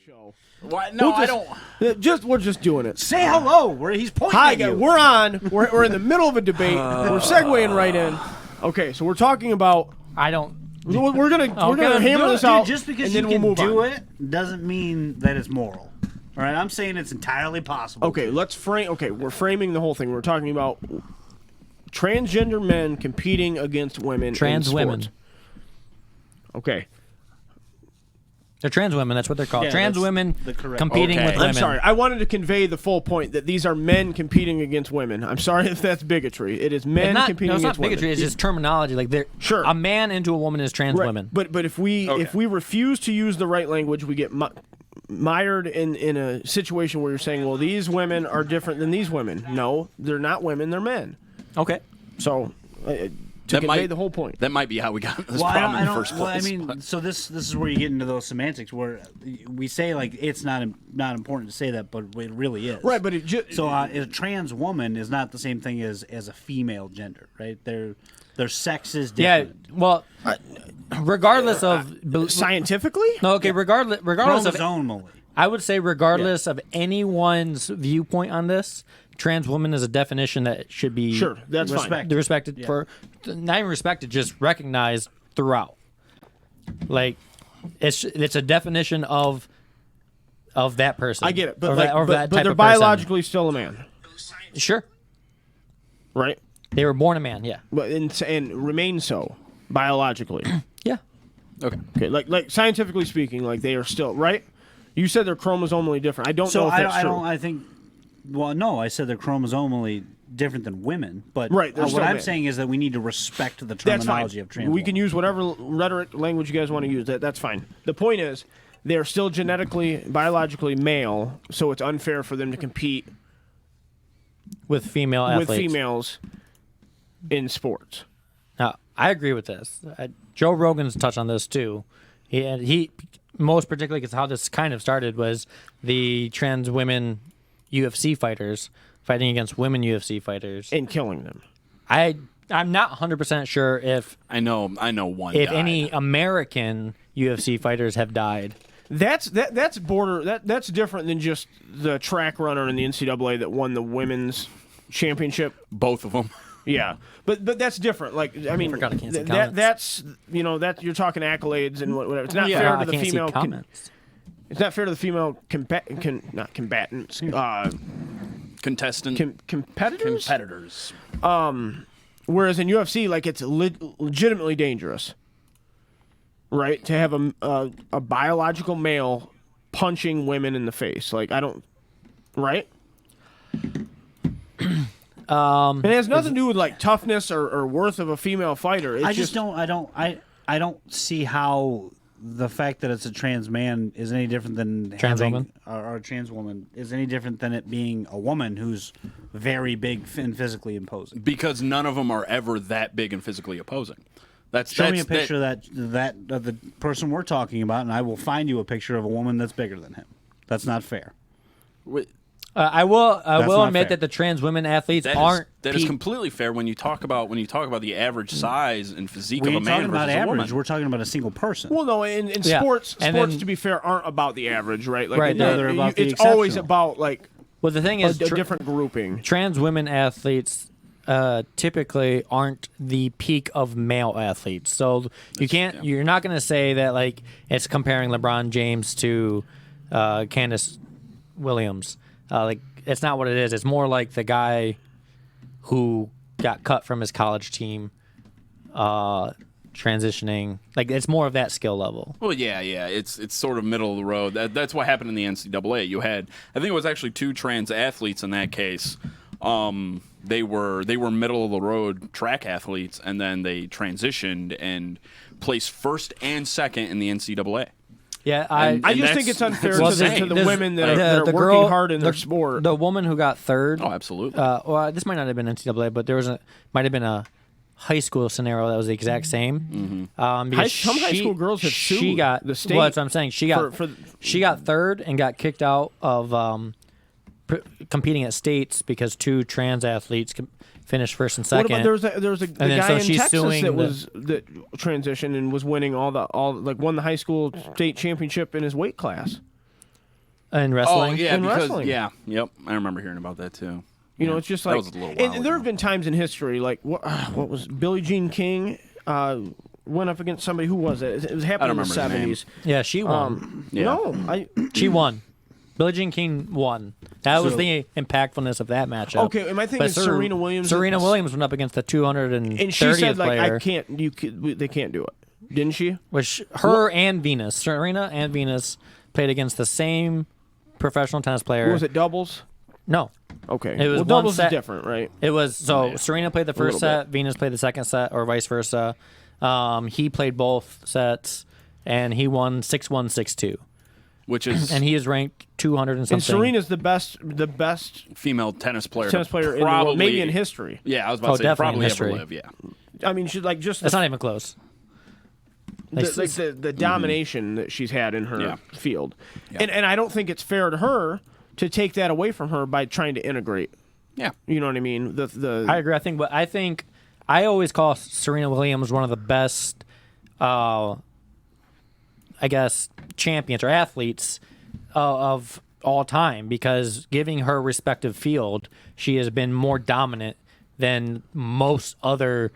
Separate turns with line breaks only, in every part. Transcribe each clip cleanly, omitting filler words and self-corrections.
show.
Why? No, I don't.
We're just doing it.
Say hello. Where he's pointing
Hi,
at
guys.
you.
We're on. We're in the middle of a debate. We're segueing right in. Okay, so we're talking about.
I don't.
We're gonna hammer this
Dude,
out.
just because
and
you
then
can
we'll move
do
on.
it doesn't mean that it's moral. All right, I'm saying it's entirely possible.
Okay, let's frame. Okay, we're framing the whole thing. We're talking about transgender men competing against women.
Trans
in
women.
sports. Okay.
They're trans women. That's what they're called.
Yeah,
trans
that's
women
the correct-
competing
Okay.
with women.
I'm sorry. I wanted to convey the full point that these are men competing against women. I'm sorry if that's bigotry. It is men competing
it's
against
not bigotry.
women.
It's just terminology. Like they're
Sure.
a man into a woman is trans
Right.
women.
But if we refuse to use the right language, we get mired in a situation where you're saying, well, these women are different than these women. No, they're not women. They're men.
Okay.
So to convey the whole point.
That might be how we got this
Well,
problem
I
in
don't,
the first
well, I
place.
mean, so this is where you get into those semantics where we say like it's not important to say that, but it really is.
Right, but it just
So a trans woman is not the same thing as a female gender, right? Their sex is
Yeah.
different.
Well, regardless of
scientifically.
no. Okay. Regardless of
Chromosomally.
I would say regardless of anyone's viewpoint on this, trans woman is a definition that should be
Sure, that's fine.
Respect.
respected
Yeah.
for not even respected, just recognized throughout. Like it's a definition of that person.
I get it, but
or
like,
that, or that
but
type
they're
of person.
biologically still a man,
Sure.
right?
They were born a man. Yeah.
But and remain so biologically.
Yeah.
okay.
Okay, like scientifically speaking, like they are still right. You said they're chromosomally different. I don't
So
know if that's true.
I think. Well, no, I said they're chromosomally different than women, but
Right, they're
what
still
I'm
men.
saying is that we need to respect the
That's fine.
terminology of trans.
We can use whatever rhetoric language you guys want to use. That's fine. The point is, they're still genetically, biologically male, so it's unfair for them to compete
With female athletes.
with females in sports.
Now, I agree with this. Joe Rogan's touched on this too. He most particularly because how this kind of started was the trans women UFC fighters fighting against women UFC fighters.
And killing them.
I'm not 100% sure if
I know one.
if
died.
any American UFC fighters have died.
That's that's different than just the track runner in the NCAA that won the women's championship.
both of them.
Yeah, but that's different. Like I mean,
forgot I can't see comments.
that's that you're talking accolades and whatever. It's not
Yeah,
fair
I
to the
can't
female.
see comments.
It's not fair to the female not combatants.
Contestant
Competitors.
competitors.
Whereas in UFC, like it's legitimately dangerous, right? To have a biological male punching women in the face. Like I don't, right? And it has nothing to do with like toughness or worth of a female fighter. It's
I just don't. I don't see how the fact that it's a trans man is any different than
Trans
having,
woman?
or a trans woman is any different than it being a woman who's very big and physically imposing.
Because none of them are ever that big and physically opposing.
Show me a picture of the person we're talking about, and I will find you a picture of a woman that's bigger than him. That's not fair.
I will
not
admit
fair.
that the trans women athletes
That
aren't
is
peak-
completely fair when you talk about the average size and physique
We
of a
ain't
man
talking about
versus a
average.
woman.
We're talking about a single person.
well, no. In
Yeah.
sports,
And
sports
then-
to be fair aren't about the average, right? Like
Right, no,
they're about the
it's always
exceptional.
about like
Well, the thing
a
is,
different grouping.
trans women athletes typically aren't the peak of male athletes. So you're not going to say that like it's comparing LeBron James to Candace Williams. Like it's not what it is. It's more like the guy who got cut from his college team transitioning. Like it's more of that skill level.
Well, yeah, it's sort of middle of the road. That's what happened in the NCAA. You had, I think it was actually two trans athletes in that case. They were middle of the road track athletes, and then they transitioned and placed first and second in the NCAA.
Yeah,
And
I just
that's-
think it's unfair
that's
to
insane.
the women that are working hard in their sport.
The woman who got third.
Oh, absolutely.
Well, this might not have been NCAA, but there might have been a high school scenario that was the exact same. Because
Some high school girls have
she
sued
got
the state
Well, that's what I'm saying. She got
for-
she got third and got kicked out of competing at states because two trans athletes finished first and
What
second.
about there was a
then
guy
so
in
she's
Texas
suing
that transitioned and was winning won the high school state championship in his weight class.
in wrestling.
Oh yeah,
In
because
wrestling.
yep, I remember hearing about that too.
You know, it's just
that
like,
was a little while
and there
ago.
have been times in history, like what was Billie Jean King went up against somebody. Who was it? It was happening in the
remember his name.
'70s.
Yeah, she won.
Yeah.
No,
She won. Billie Jean King won. That was the impactfulness of that matchup.
Okay, am I thinking
But
Serena Williams?
Serena Williams went up against the 230th
and she said like,
player,
I can't. They can't do it. Didn't she?
which her and Venus, Serena and Venus, played against the same professional tennis player.
Was it doubles?
No,
Okay.
It was
well,
one
doubles
set.
is different, right?
it was Serena played the first
little
set, Venus played the second set, or vice versa. He played both sets, and he won 6-1, 6-2,
Which is
and he is ranked 200 and something.
And Serena's the best
female tennis player.
tennis player in the
probably,
world, maybe in history.
Yeah, I was about to say
definitely in
probably
history.
ever live. Yeah.
I mean, she's like just
That's not even close.
the domination that she's had in her
Yeah.
field, and I don't think it's fair to her to take that away from her by trying to integrate.
Yeah.
You know what I mean? The
I agree. I think I always call Serena Williams one of the best, I guess, champions or athletes of all time, because giving her respective field, she has been more dominant than most other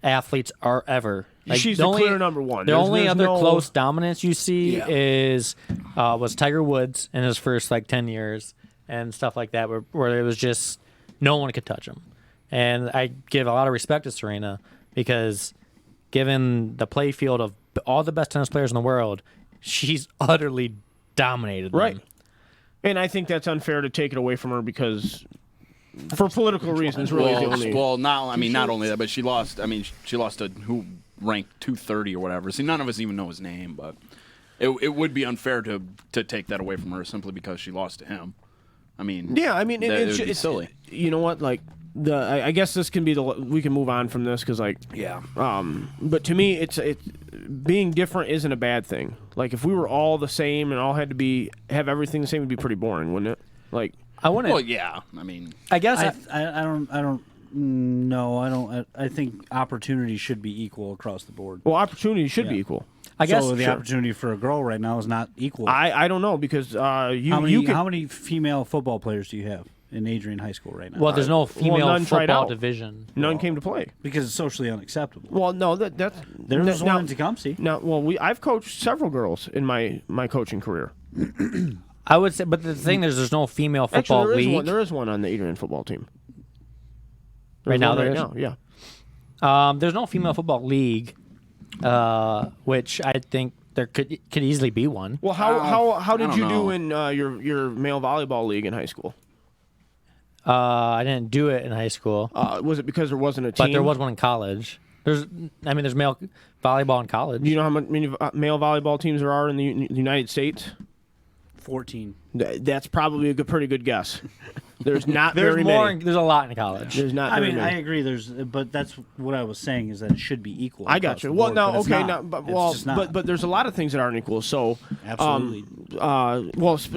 athletes are ever.
She's the clear number one.
The
There's
only other
no-
close dominance you see
Yeah.
was Tiger Woods in his first 10 years and stuff like that, where it was just no one could touch him. And I give a lot of respect to Serena, because given the play field of all the best tennis players in the world, she's utterly dominated them.
Right. And I think that's unfair to take it away from her because, for political reasons, really the only.
Not only that, but she lost. I mean, she lost to who ranked 230 or whatever. See, none of us even know his name, but it would be unfair to take that away from her simply because she lost to him. I mean,
Yeah, I mean,
it
it's
would be silly.
You know what? Like I guess this can be we can move on from this because
Yeah.
But to me, it's being different isn't a bad thing. Like if we were all the same and all had to have everything the same, it'd be pretty boring, wouldn't it? Like
I want
Well,
to.
yeah. I mean,
I guess
I don't. No, I don't. I think opportunity should be equal across the board.
well, opportunity should be equal.
I guess
so the
sure.
opportunity for a girl right now is not equal.
I don't know because
how many female football players do you have in Adrian High School right now?
well, there's no female
none tried
football
out.
division.
none came to play.
because it's socially unacceptable.
Well, no, that's
There's
now,
one in Tecumseh.
Now, well, I've coached several girls in my coaching career.
I would say, but the thing is, there's no female football
Actually,
league.
there is one on the Adrian football team.
Right now,
There's
there
one
is?
yeah.
There's no female football league, which I think there could easily be one.
Well, how did
don't
you do
know.
in your male volleyball league in high school?
I didn't do it in high school,
Was it because there wasn't a team?
but there was one in college. There's male volleyball in college.
Do you know how many male volleyball teams there are in the United States?
14.
That's probably a pretty good guess. There's not
There's
very
more.
many.
There's a lot in college.
There's not.
I
very
mean, I
many.
agree. But that's what I was saying is that it should be equal.
I
across
got you.
the
Well,
board,
no,
but it's
okay,
not.
no, but
It's
well,
just not.
but there's a lot of things that aren't equal. So,
Absolutely.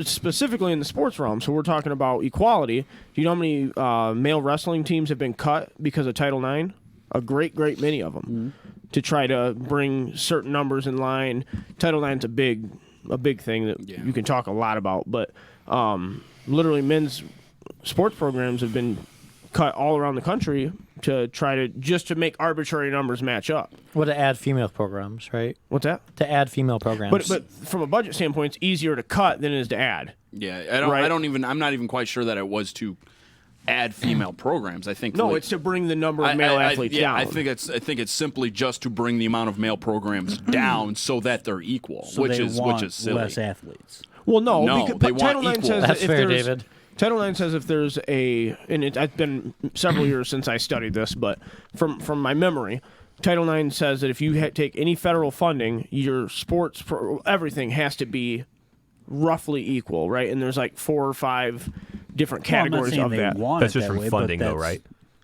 specifically in the sports realm. So we're talking about equality. Do you know how many male wrestling teams have been cut because of Title IX? A great many of them to try to bring certain numbers in line. Title IX's a big thing that you can talk a lot about, but literally men's sports programs have been cut all around the country to try to make arbitrary numbers match up.
Well, to add female programs, right?
What's that?
To add female programs.
But from a budget standpoint, it's easier to cut than it is to add.
yeah.
Right.
I'm not even quite sure that it was to add female programs. I think
No, it's to bring the number of male athletes down.
I think it's simply just to bring the amount of male programs down so that they're equal,
So
which
they
is
want
silly.
less athletes.
Well, no,
No,
because,
they
but Title
want
IX
equal.
says
That's
if
fair,
there's,
David.
Title IX says if there's it's been several years since I studied this, but from my memory, Title IX says that if you take any federal funding, your sports everything has to be roughly equal, right? And there's like 4 or 5 different categories
well, I'm
of
not saying
that.
they want
That's
it
just
that
from
way, but
funding, though,
that's-
right?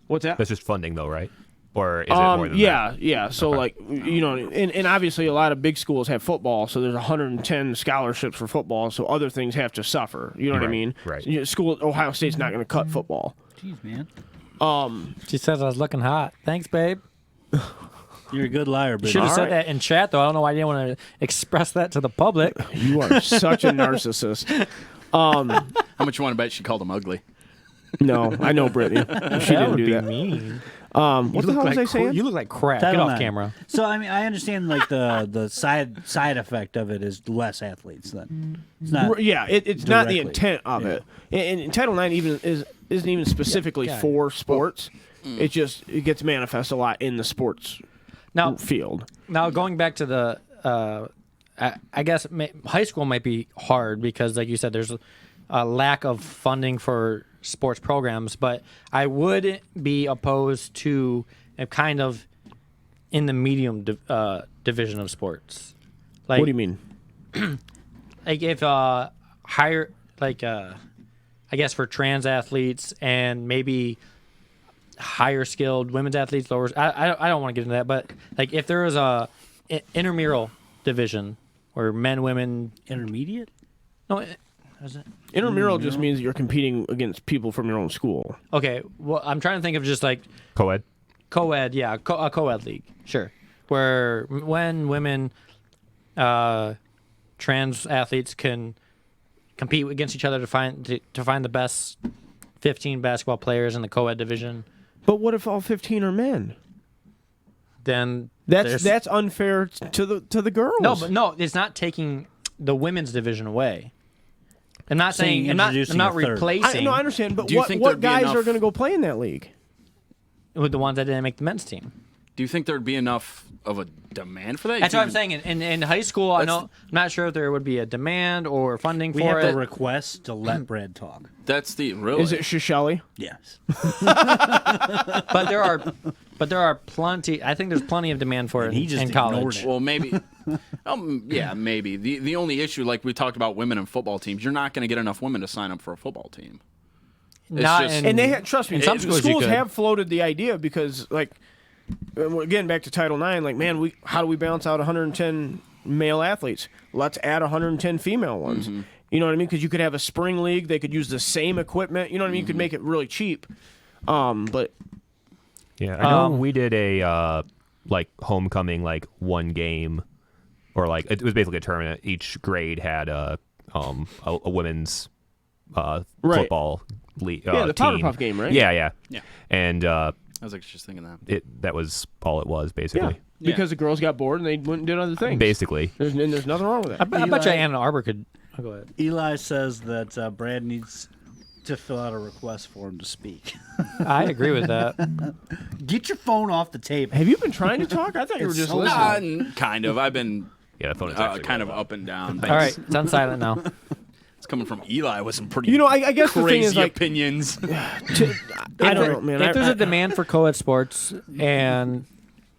What's that?
That's just funding, though, right? Or is it more than that?
Yeah. So like and obviously a lot of big schools have football, so there's 110 scholarships for football, so other things have to suffer. You know what I
Right,
mean?
right.
Ohio State's not going to cut football.
Jeez, man.
she says I was looking hot. Thanks, babe.
You're a good liar, but
Should have
All
said
right.
that in chat, though. I don't know why you didn't want to express that to the public.
You are such a narcissist.
How much you want to bet she called him ugly?
No, I know Brittany. She didn't
would
do
be
that.
mean.
What the hell was I saying?
You look like crap.
Title
Get off
IX.
camera.
So I mean, I understand like the side effect of it is less athletes. Then it's not.
Yeah, it's not the
directly.
intent of it. And Title IX isn't even specifically
Yeah.
for sports. It gets manifest a lot in the sports
Now,
field.
Now going back to the, I guess high school might be hard because, like you said, there's a lack of funding for sports programs. But I would be opposed to a kind of in the medium division of sports. Like,
What do you mean?
Like if higher, like I guess for trans athletes and maybe higher skilled women's athletes, lower. I don't want to get into that, but like if there was a intramural division where men, women,
Intermediate?
no, is it?
Intramural just means you're competing against people from your own school.
Okay, well, I'm trying to think of just like
Co-ed.
co-ed, yeah, a co-ed league, sure, where when women, trans athletes can compete against each other to find the best 15 basketball players in the co-ed division.
But what if all 15 are men?
Then
That's unfair to the girls.
No, it's not taking the women's division away. I'm not
So
saying
you're
I'm not
introducing a third.
replacing
I understand, but
Do you
what
think there'd be
guys
enough-
are going to go play in that league?
with the ones that didn't make the men's team.
Do you think there'd be enough of a demand for that?
That's
Do
what
you-
I'm saying. In high school, I'm not sure if there would be a demand or funding
We
for
have
it.
to request to let Brad talk.
That's the really.
Is it Shisheli?
Yes.
but there are plenty. I think there's plenty of demand for it
he just
in
ignored
college.
it.
Well, maybe. Yeah, maybe. The only issue, like we talked about women in football teams, you're not going to get enough women to sign up for a football team.
Not
just-
in,
And they trust me.
in some schools you could.
have floated the idea because, like, again, back to Title IX. Like, man, how do we balance out 110 male athletes? Let's add 110 female ones.
Mm-hmm.
You know what I mean? Because you could have a spring league. They could use the same equipment. You know what I mean? You could make it really cheap. But
Yeah, I know we did a like homecoming, like one game, or like it was basically a tournament. Each grade had a women's football league.
Yeah, the Powder
team.
Puff game, right?
Yeah.
Yeah.
And
I was like just thinking that.
that was all it was,
yeah,
basically.
because the girls got bored and they went and did other things.
Basically.
There's nothing wrong with
I
that.
bet you Ann Arbor could. Oh, go ahead.
Eli says that Brad needs to fill out a request for him to speak.
I agree with that.
Get your phone off the table.
Have you been trying to talk? I thought you were just
so
listening.
Kind of. I've been
Yeah, the phone is actually
kind of
going
up and down.
All right, it's on silent now.
It's coming from Eli with some pretty
You know, I guess the thing
crazy
is, like,
opinions.
I don't know, man.
If there's a demand for co-ed sports, and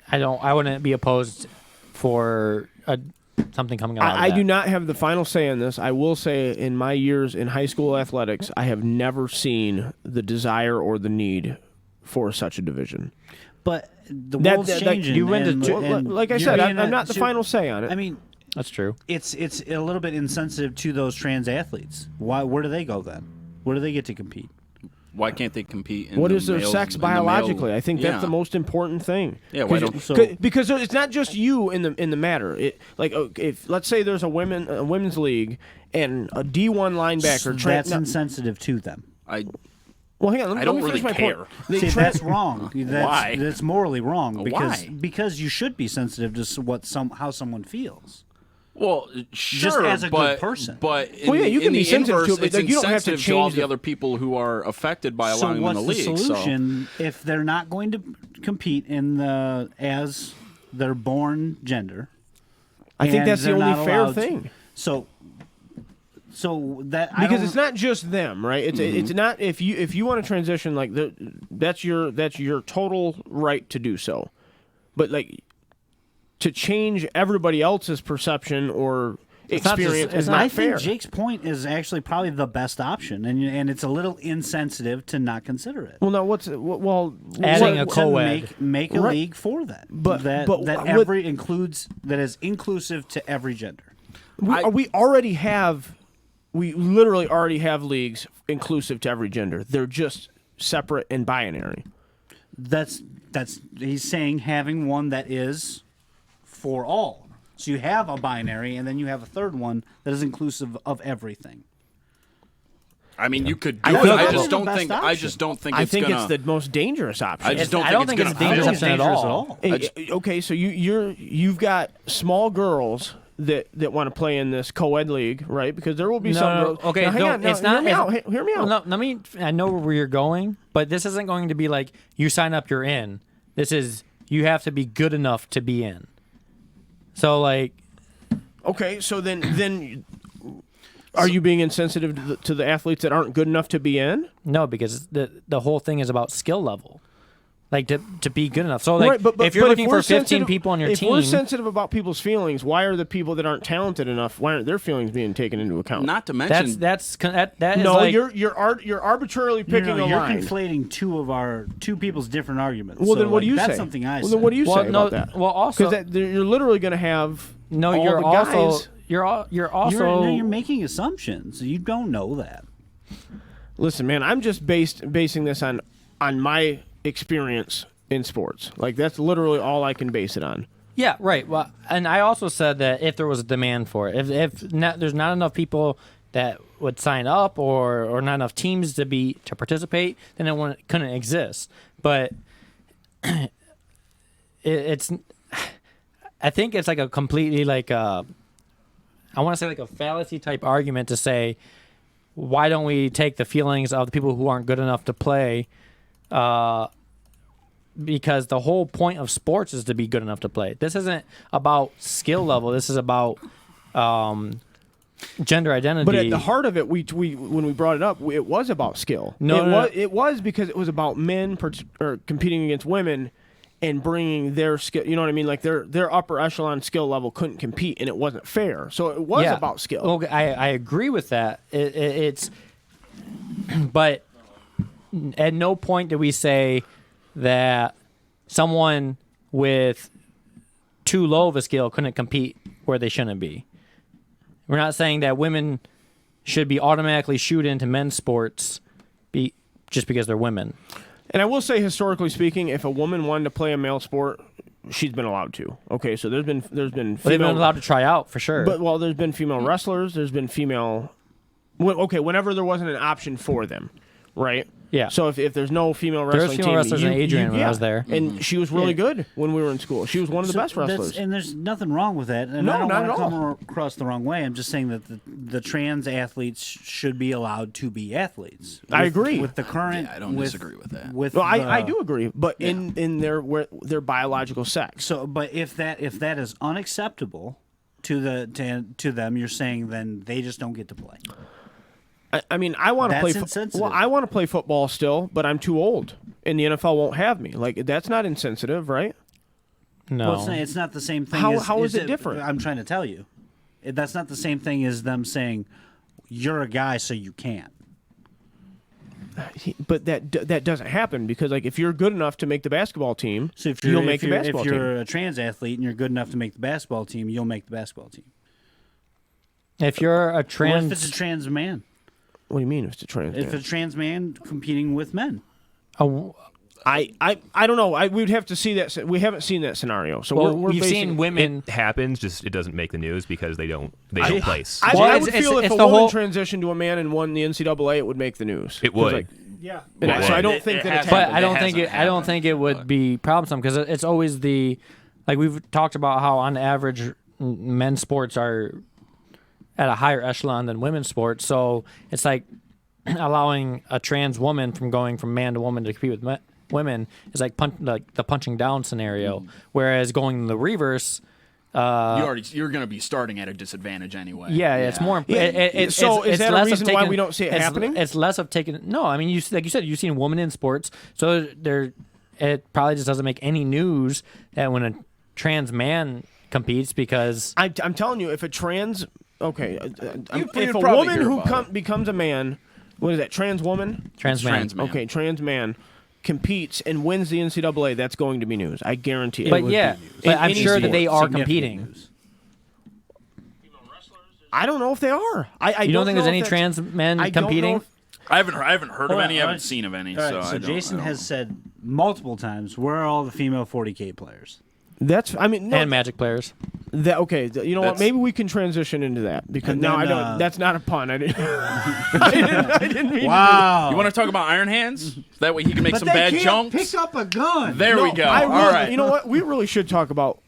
I wouldn't be opposed for something coming out.
I do not have the final say on this. I will say, in my years in high school athletics, I have never seen the desire or the need for such a division.
But the
That-
world's
that-
changing.
you went to
and-
two-
and
like I
you're
said,
being
I'm not the final say on it.
I mean,
That's true.
it's a little bit insensitive to those trans athletes. Where do they go then? Where do they get to compete?
Why can't they compete? In
What
the
is their
males-
sex
in the male-
biologically? I think that's
Yeah.
the most important thing.
Yeah, why
'Cause
don't-
So-
because it's not just you in the matter. If let's say there's a women's league and a D1 linebacker.
That's insensitive to them.
Well, hang on. Let me
I don't
finish
really
my
care.
point. They
See,
tra-
that's wrong.
Why?
That's morally wrong
Why?
because you should be sensitive to how someone feels.
Well, sure,
as a good
but,
person.
But in,
Well, yeah, you
in
can be
the
sensitive
inverse,
to it, but
it's
like, you don't have to
insensitive to all
change
the
the-
other people who are affected by
So
allowing them
what's
in the league.
the solution if they're not going to compete as their born gender?
I think
and
that's the
they're
only
not
fair
allowed to-
thing.
So that I
Because
don't-
it's not just them, right? It's not if you want to transition like that's your total right to do so, but like to change everybody else's perception or experience is not
I
fair.
think Jake's point is actually probably the best option, and it's a little insensitive to not consider it.
Well, now
Adding a
To
co-ed.
make a
Right.
league for that,
But-
that
but
that
what-
every includes that is inclusive to every gender.
we literally already have leagues inclusive to every gender. They're just separate and binary.
That's he's saying having one that is for all. So you have a binary, and then you have a third one that is inclusive of everything.
I mean, you could do
I
it.
feel
I
like
just
that's
don't
the best
think. I
option.
just don't think.
I
it's
think
gonna,
it's the most dangerous option.
I just don't
I
think
don't
it's
think
gonna
it's dangerous
fail.
option at
dangerous
all.
Okay, so you've got small girls that want to play in this co-ed league, right? Because there will be some girls.
Okay,
now, hang
no,
on, now,
it's not.
Hear me out.
No, let me. I know where you're going, but this isn't going to be like you sign up, you're in. This is you have to be good enough to be in. So like,
Okay, so then are you being insensitive to the athletes that aren't good enough to be in?
no, because the whole thing is about skill level, like to be good enough. So like,
Right, but
if you're looking
we're
for 15
sensitive-
people on your
if
team,
we're sensitive about people's feelings, why are the people that aren't talented enough? Why aren't their feelings being taken into account?
Not to mention,
no,
like,
you're arbitrarily picking
No,
a
you're
line.
conflating two people's different arguments.
Well,
So,
then what do you
that's
say?
something I
Well,
said.
then what do you
Well,
say
no,
about that?
well, also-
because you're literally going to have
no,
all
you're
the
also
guys.
you're also
You're making assumptions. You don't know that.
Listen, man, I'm just basing this on my experience in sports. Like that's literally all I can base it on.
Yeah, right. Well, and I also said that if there was a demand for it, if not, there's not enough people that would sign up or not enough teams to participate, then it couldn't exist. But it's I think it's like a completely like I want to say like a fallacy type argument to say why don't we take the feelings of the people who aren't good enough to play because the whole point of sports is to be good enough to play. This isn't about skill level. This is about gender identity.
But at the heart of it, we when we brought it up, it was about skill.
No.
It was because it was about men competing against women and bringing their skill. You know what I mean? Like their upper echelon skill level couldn't compete, and it wasn't fair. So it was about skill.
Okay, I agree with that. It's but at no point did we say that someone with too low of a skill couldn't compete where they shouldn't be. We're not saying that women should be automatically shooed into men's sports just because they're women.
And I will say, historically speaking, if a woman wanted to play a male sport, she's been allowed to. Okay, so there's been
They've been
female,
allowed to try out for sure.
but there's been female wrestlers. There's been female. Okay, whenever there wasn't an option for them, right?
Yeah.
So if there's no female
There was
wrestling
female
team,
wrestlers in Adrian when I was there.
and she was really good when we were in school. She was one of the best wrestlers.
And there's nothing wrong with that. And
No,
I don't
not
want
at
to come across the wrong way. I'm just saying that the trans athletes should be allowed to be athletes.
I agree.
With the current.
I don't disagree with that.
With
No, I
the-
do agree, but in their biological sex.
So, but if that is unacceptable to them, you're saying then they just don't get to play.
I mean, I want to play.
That's insensitive.
Well, I want to play football still, but I'm too old, and the NFL won't have me. Like that's not insensitive, right?
no.
Well, it's not the same thing.
How is it different?
I'm trying to tell you, that's not the same thing as them saying you're a guy, so you can't.
But that doesn't happen because like if you're good enough to make the basketball team,
So if
you'll
you're,
make the basketball
if you're
team.
a trans athlete and you're good enough to make the basketball team, you'll make the basketball team.
If you're a
Or
trans,
if it's a trans man,
What do you mean if it's a trans?
if it's a trans man competing with men.
I don't know. We would have to see that. We haven't seen that scenario, so
well,
we're
we've
basing,
seen women.
It happens, just it doesn't make the news because they don't place.
I
Well,
would
it's-
feel if
it's
a
the
woman
whole-
transitioned to a man and won the NCAA, it would make the news.
It
'Cause,
would.
like,
Yeah.
and
It
so I
would.
don't think that it's
But
happened.
I don't
hasn't
think I don't
happened,
think it would
but-
be troublesome because it's always like we've talked about how on average men's sports are at a higher echelon than women's sports. So it's like allowing a trans woman from going from man to woman to compete with women is like the punching down scenario. Whereas going the reverse,
You're going to be starting at a disadvantage anyway.
it's more.
Yeah.
It's
So is that a
less of
reason why
taking-
we don't see it
it's-
happening?
It's less of taking. No, I mean, like you said, you've seen women in sports, so it probably just doesn't make any news that when a trans man competes because
I'm telling you, if a trans
You'd
if a
probably
woman
hear
who
about it.
becomes a man, what is that? Trans woman?
trans man.
trans man.
Okay, trans man competes and wins the NCAA. That's going to be news. I guarantee it.
But
would
yeah,
be news.
but I'm
Any
sure that
sport.
they are
Significant
competing.
news.
I don't know if they are. I
You don't think
know
there's any
if that's-
trans men
I don't know
competing?
if-
I haven't heard of
All right,
any. I
all
haven't
right.
seen of any.
All right,
So,
so
I don't,
Jason
I don't
has
know.
said multiple times, where are all the female 40K players?
That's. I mean, no,
and Magic players.
That okay? You know what?
That's-
Maybe we can transition into that because
And
now
then,
I don't. That's not a pun. I didn't. I didn't mean.
Wow.
You want to talk about Iron Hands? That way he can make
but
some
they
bad
can't
jumps.
pick up a gun.
There we
No,
go.
I
All
really-
right.
You know what? We really should talk about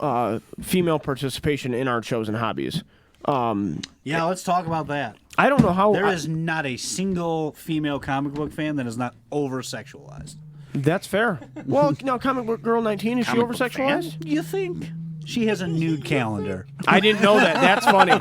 female participation in our chosen hobbies.
Yeah, let's talk about that.
I don't know how.
There is not a single female comic book fan that is not over sexualized.
That's fair. Well, now Comic Book Girl 19 is she over sexualized?
You think? She has a nude calendar.
I didn't know that. That's funny.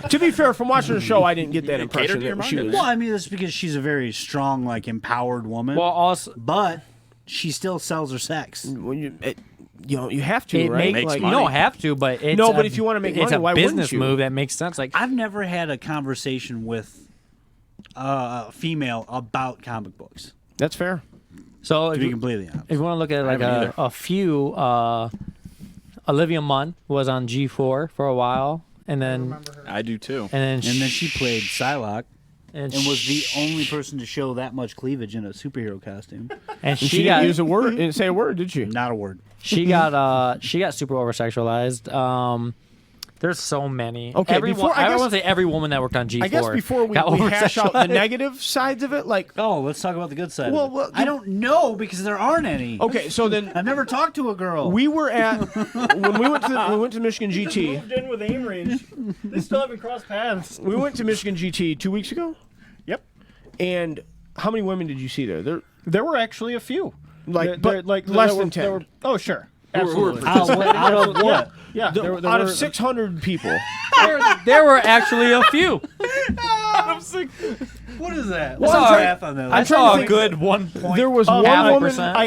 To be fair, from watching the show, I didn't get that
Cater
impression
to your
that she
mind.
was.
Well, I mean, it's because she's a very strong, like, empowered woman.
Well, also
but she still sells her sex.
When you have to,
it
right?
makes
Makes
you
money.
don't have to, but it's
No, but if you wanna make
it's
money,
a
why wouldn't
business
you?
move that makes sense. Like
I've never had a conversation with a female about comic books,
That's fair.
so,
to
if
be
you,
completely honest.
if you want to look at like
haven't either.
a few, Olivia Munn was on G4 for a while, and then
I do too.
And then she played Psylocke
and
and was the only person to show that much cleavage in a superhero costume.
and
She
she
didn't
got
use a word. Didn't say a word, did she?
Not a word.
she got super over sexualized. There's so many.
Okay,
every
before- I
I
guess-
want to say every woman that worked on G4.
I guess before we
got
hash out the
over-sexualized.
negative sides of it, like
Oh, let's talk about the good side.
Well,
of it.
well,
I don't know because there aren't any.
okay, so then
I've never talked to a girl.
we were at when we went to Michigan GT.
Moved in with aim range. They still haven't crossed paths.
We went to Michigan GT 2 weeks ago,
Yep.
and how many women did you see there?
There were actually a few.
Like,
There-
but
less
less
than
than 10.
10. Oh, sure.
who were
Absolutely.
out of what?
Yeah.
The-
there
out
were,
of 600 people.
there were actually a few.
What is that?
Well,
What's
I'm
the
trying-
math on that?
I'm
I
trying
saw
to
a
think-
good 1 point.
There was one
half a
woman.
percent.
I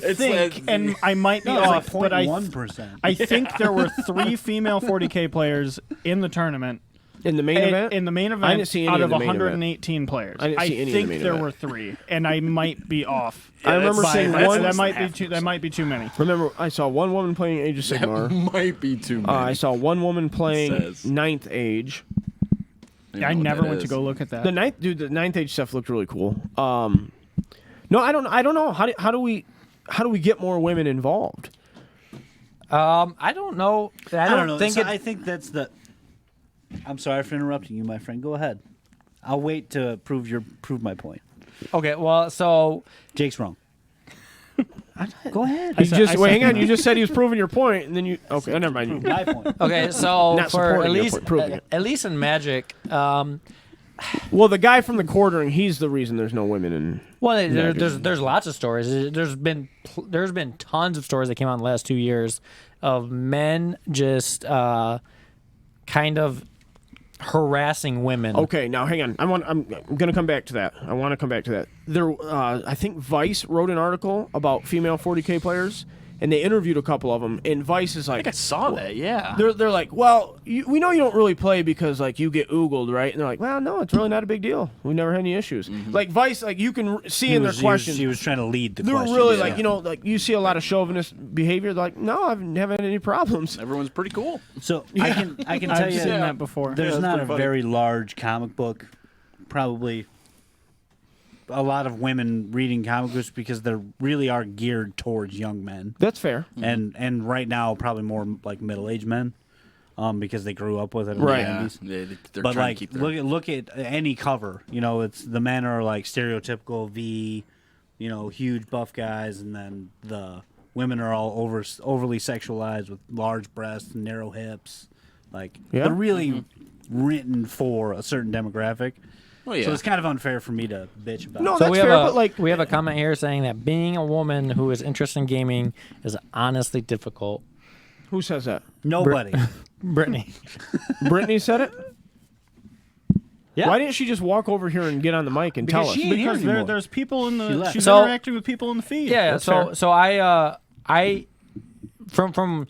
It's
think,
like-
and I might be
No, it's
off,
like
but I
0.1%.
I think there were 3 female 40K players in the tournament.
In the main event?
In the main event,
I didn't see any
out
in
of
the main event.
118 players.
I didn't see any in the
think
main
there
event.
were 3, and I might be off.
I remember
that's-
seeing
that's
one.
That
less
might
than
be
half
too. That might be too many.
Remember, I saw one woman playing Age of Sigmar.
Might be too many.
I saw one woman playing
Says.
Ninth Age.
I never went to go look at that.
The ninth age stuff looked really cool. No, I don't know. How do we get more women involved?
I don't know. I
don't know.
think
So
it,
I think that's the. I'm sorry for interrupting you, my friend. Go ahead. I'll wait to prove my point.
okay. Well, so
Jake's wrong. Go ahead.
Hang on. You just said he was proving your point, and then you. Okay, never mind.
My point.
okay, so
Not
for
supporting
at
your
least
point, proving it.
at least in Magic,
Well, the guy from the quartering, he's the reason there's no women in.
well, there's lots of stories. There's been tons of stories that came out in the last 2 years of men just kind of harassing women.
Okay, now hang on. I'm gonna come back to that. I want to come back to that. There, I think Vice wrote an article about female 40K players, and they interviewed a couple of them. And Vice is like,
I saw that. Yeah.
they're like, well, we know you don't really play because like you get oogled, right? And they're like, well, no, it's really not a big deal. We've never had any issues. Like Vice, like you can see in their questions.
He was trying to lead the
They were
question.
really
yeah.
like, like you see a lot of chauvinist behavior. They're like, no, I haven't had any problems.
Everyone's pretty cool.
So I can tell
I've
you
seen that before.
there's
that's
not a
pretty funny.
very large comic book, probably a lot of women reading comic books because they really are geared towards young men,
That's fair.
and right now probably more like middle-aged men, because they grew up with it in
Right.
the
Yeah.
90s.
They're
But
trying
like
to keep their.
look at any cover, it's the men are like stereotypical V, huge buff guys, and then the women are all overly sexualized with large breasts and narrow hips. Like
Yeah.
they're really written for a certain demographic.
Well, yeah.
So it's kind of unfair for me to bitch about.
No,
it.
So
that's
we have
fair,
a
but like,
we have a comment here saying that being a woman who is interested in gaming is honestly difficult.
who says that?
Nobody.
Brittany.
Brittany said it.
Yeah.
Why didn't she just walk over here and get on the mic and tell
Because
us?
she ain't here
because
anymore.
there's people in
She
the.
left.
She's
So-
interacting with people in the feed.
Yeah.
That's
So
fair.
so I from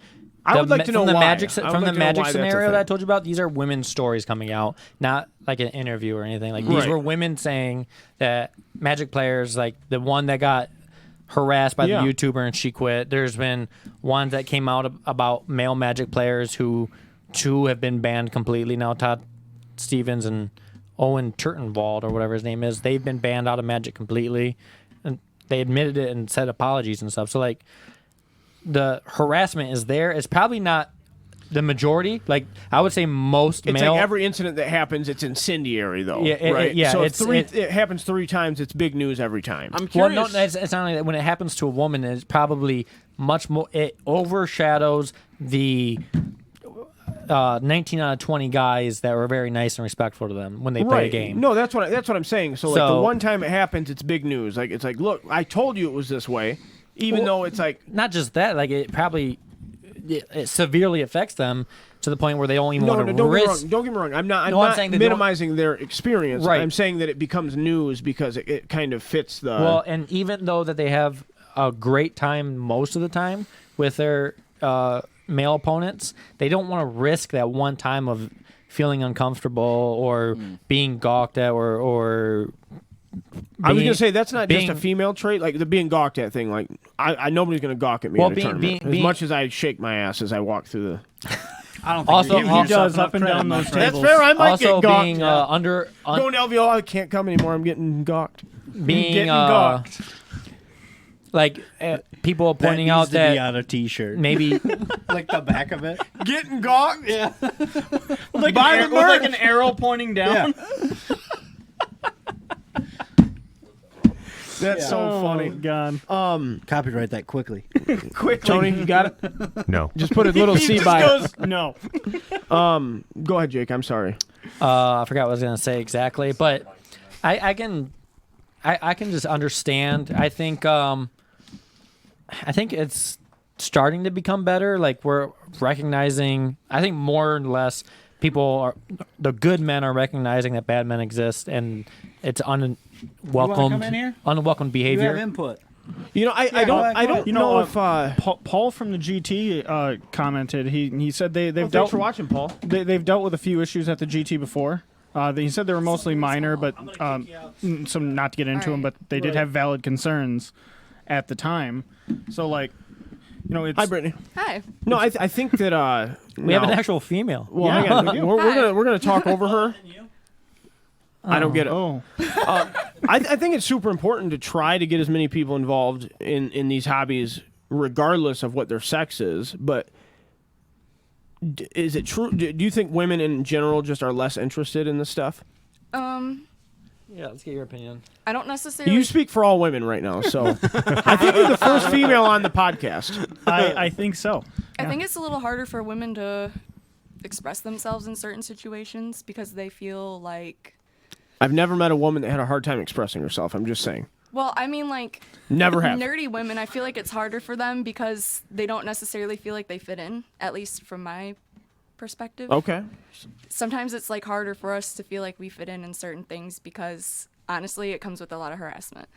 I would like to know
from the
why.
magic
I would
from
like
the
to know
magic
why that's a
scenario
thing.
that I told you about. These are women's stories coming out, not like an interview or anything. Like these
Right.
were women saying that magic players, like the one that got harassed by
Yeah.
the YouTuber and she quit. There's been ones that came out about male magic players who two have been banned completely now. Todd Stevens and Owen Turtenwald or whatever his name is, they've been banned out of Magic completely, and they admitted it and said apologies and stuff. So like, the harassment is there. It's probably not the majority. Like I would say most
It's
male.
like every incident that happens, it's incendiary, though.
Yeah,
right?
yeah,
So if
it's-
it happens 3 times, it's big news every time.
I'm
well,
curious.
no, it's not only that. When it happens to a woman, it's probably much more. It overshadows the 19 out of 20 guys that were very nice and respectful to them when they play a game.
No, that's what I'm saying. So, like the
So-
one time it happens, it's big news. Like it's like, look, I told you it was this way, even though it's like,
Not just that, like it probably it severely affects them to the point where they don't even
no,
want
no,
to
don't get me
risk.
wrong. Don't get me wrong. I'm not
No, I'm saying that they don't-
minimizing their experience.
Right.
I'm saying that it becomes news because it kind of fits the.
Well, and even though that they have a great time most of the time with their male opponents, they don't want to risk that one time of feeling uncomfortable or being gawked at or
I was
being-
gonna say that's not just a
being-
female trait, like the being gawked at thing. Like I nobody's gonna gawk at me
Well,
in a
being-
tournament.
being-
as much as I shake my ass as I walk through the.
I don't think
Also-
you're giving
He
yourself
does
enough
up and
credit,
down
my
those
friend.
That's
tables.
fair. I might
also
get gawked.
being under
Going to LVO, I can't come anymore. I'm getting gawked.
being
Getting gawked.
like people
That
pointing
needs
out
to
that
be on a T-shirt.
maybe
like the back of it.
Getting gawked.
Yeah.
Like,
Buy the
with like
merch.
an arrow pointing down.
That's so
Oh,
funny.
God.
Copyright that quickly.
Quickly.
Tony, you got it.
No.
Just put a little
He
C
just
by it.
goes, no.
Go ahead, Jake. I'm sorry.
I forgot what I was gonna say exactly, but I can just understand. I think it's starting to become better. Like we're recognizing. I think more or less the good men are recognizing that bad men exist, and it's
come
unwelcomed
in here?
unwelcome
You have
behavior.
input.
You know, I don't
You
know
know,
if.
Paul from the GT commented. He said they've
Thanks
dealt
for watching, Paul.
they've dealt with a few issues at the GT before. He said they were mostly minor, but some not to get into them, but they did have valid concerns at the time. So like, you know, it's
Hi, Brittany.
Hi.
No, I think that
We have an actual female.
Well,
Yeah,
hang on.
we do.
We're gonna talk over her. I don't get it.
oh
I think it's super important to try to get as many people involved in these hobbies, regardless of what their sex is. But is it true? Do you think women in general just are less interested in this stuff?
Yeah, let's get your opinion.
I don't necessarily.
You speak for all women right now, so I think you're the first female on the podcast.
I think so.
I think it's a little harder for women to express themselves in certain situations because they feel like.
I've never met a woman that had a hard time expressing herself. I'm just saying.
Well, I mean, like
Never have.
nerdy women. I feel like it's harder for them because they don't necessarily feel like they fit in. At least from my perspective.
Okay.
Sometimes it's like harder for us to feel like we fit in certain things because honestly, it comes with a lot of harassment.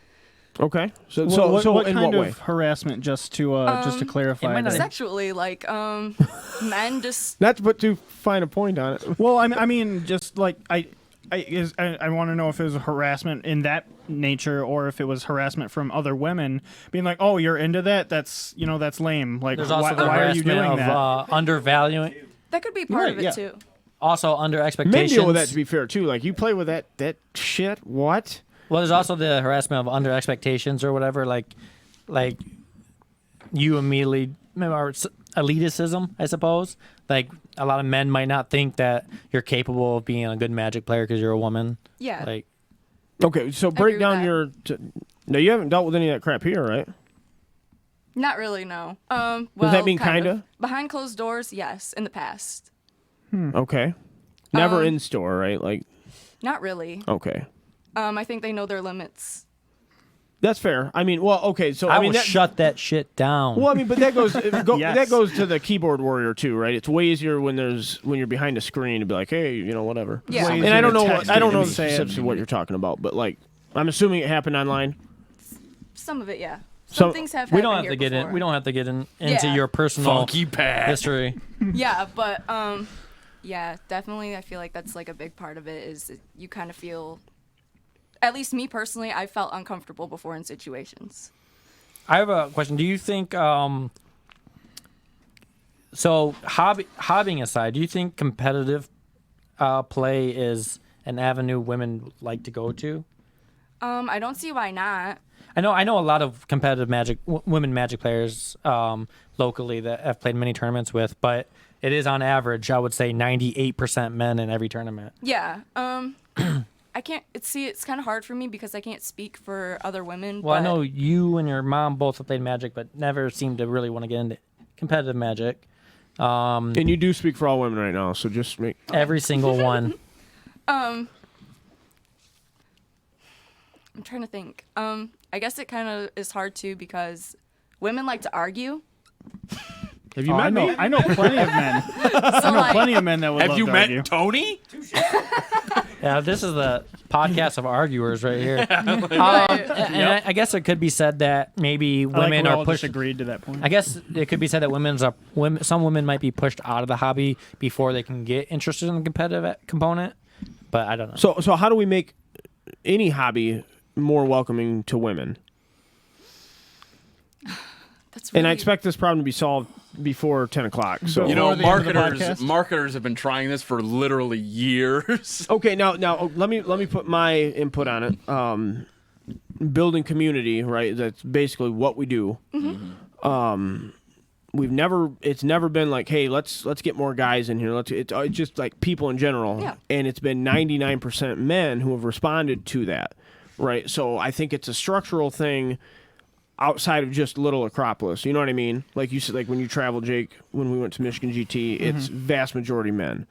Okay. So
what
in
kind
what way?
of harassment? Just to clarify.
might not-
that?
Sexually, like men just.
Not to put too fine a point on it.
Well, I mean, just like I want to know if it was harassment in that nature or if it was harassment from other women being like, "Oh, you're into that? That's that's lame. Like,
There's
why,
also the
why are you
harassment
doing
of
that?"
undervaluing.
That could be part of
Right,
it
yeah.
too.
Also under
Men
expectations.
deal with that, to be fair, too. Like, you play with that shit? What?
Well, there's also the harassment of under expectations or whatever. Like you immediately or elitism, I suppose. Like a lot of men might not think that you're capable of being a good Magic player because you're a woman.
Yeah.
Like
Okay, so break
agree
down
with
your... No, you haven't dealt with any of that crap here, right?
Not really, no. Well,
Does that mean
kind
kinda?
Behind closed doors, yes. In the past,
Okay. Never in store, right? Like,
not really.
okay.
I think they know their limits.
That's fair. I mean, well, okay, so...
I
mean,
will
that,
shut that shit down.
Well, I mean, but that goes
Yes.
that goes to the keyboard warrior too, right? It's way easier when you're behind a screen to be like, hey, whatever.
Yeah. Way
And I don't know
easier to
what
text
I don't
it
know
and
the
say it.
specifics of what you're talking about, but like, I'm assuming it happened online.
Some of it, yeah.
So-
Some things have
we
happened
don't have
here
to get in.
before.
We don't have to get into
Yeah.
your personal
Funky Pat.
history.
Yeah, but yeah, definitely. I feel like that's like a big part of it is that you kind of feel. At least me personally, I felt uncomfortable before in situations.
I have a question. Do you think, so hobbying aside, do you think competitive play is an avenue women like to go to?
I don't see why not.
I know a lot of competitive women Magic players locally that I've played many tournaments with, but it is on average, I would say 98% men in every tournament.
Yeah. I can't. It's kind of hard for me because I can't speak for other women.
Well,
but
I know you and your mom both have played Magic, but never seem to really want to get into competitive Magic.
And you do speak for all women right now, so just make
Every single one.
I'm trying to think. I guess it kind of is hard too because women like to argue.
Have you met me?
I know plenty of men.
So like,
Plenty of men that would
Have
love
you
to
met
argue.
Tony?
Yeah, this is the podcast of arguers right here.
Right.
And I guess it could be said that maybe
I like
women
we
are
all
pushed.
just agreed to that point.
I guess it could be said that some women might be pushed out of the hobby before they can get interested in the competitive component, but I don't know.
So how do we make any hobby more welcoming to women?
that's
And I
really-
expect this problem to be solved before 10 o'clock. So
You know,
Before the end of the
marketers
podcast?
have been trying this for literally years.
okay, now let me put my input on it. Building community, right? That's basically what we do. It's never been like, hey, let's get more guys in here. It's just like people in general,
Yeah.
and it's been 99% men who have responded to that, right? So I think it's a structural thing outside of just Little Acropolis. You know what I mean? Like you said, like when you travel, Jake, when we went to Michigan GT, it's vast majority men.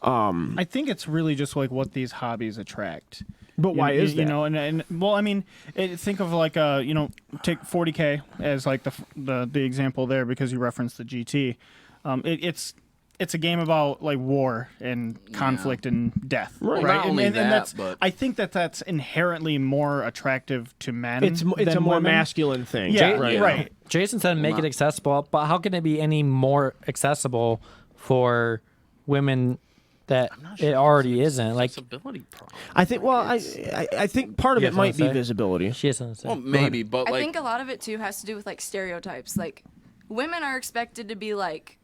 I think it's really just like what these hobbies attract.
But why is that?
You know, and well, I mean, think of like take 40K as like the example there because you referenced the GT. It's a game about like war and conflict and death,
Right.
Well, not only
and
that,
that's
but-
I think that's inherently more attractive to men.
It's a
than
more
women.
masculine thing.
Yeah,
right.
right.
Jason said make it accessible, but how can it be any more accessible for women that it already isn't? Like,
Accessibility problem.
I think. Well, I think part of
You
it
have
might
something
be
to say?
visibility.
she has something to say.
Well, maybe, but
I
like,
think a lot of it too has to do with like stereotypes. Like women are expected to be like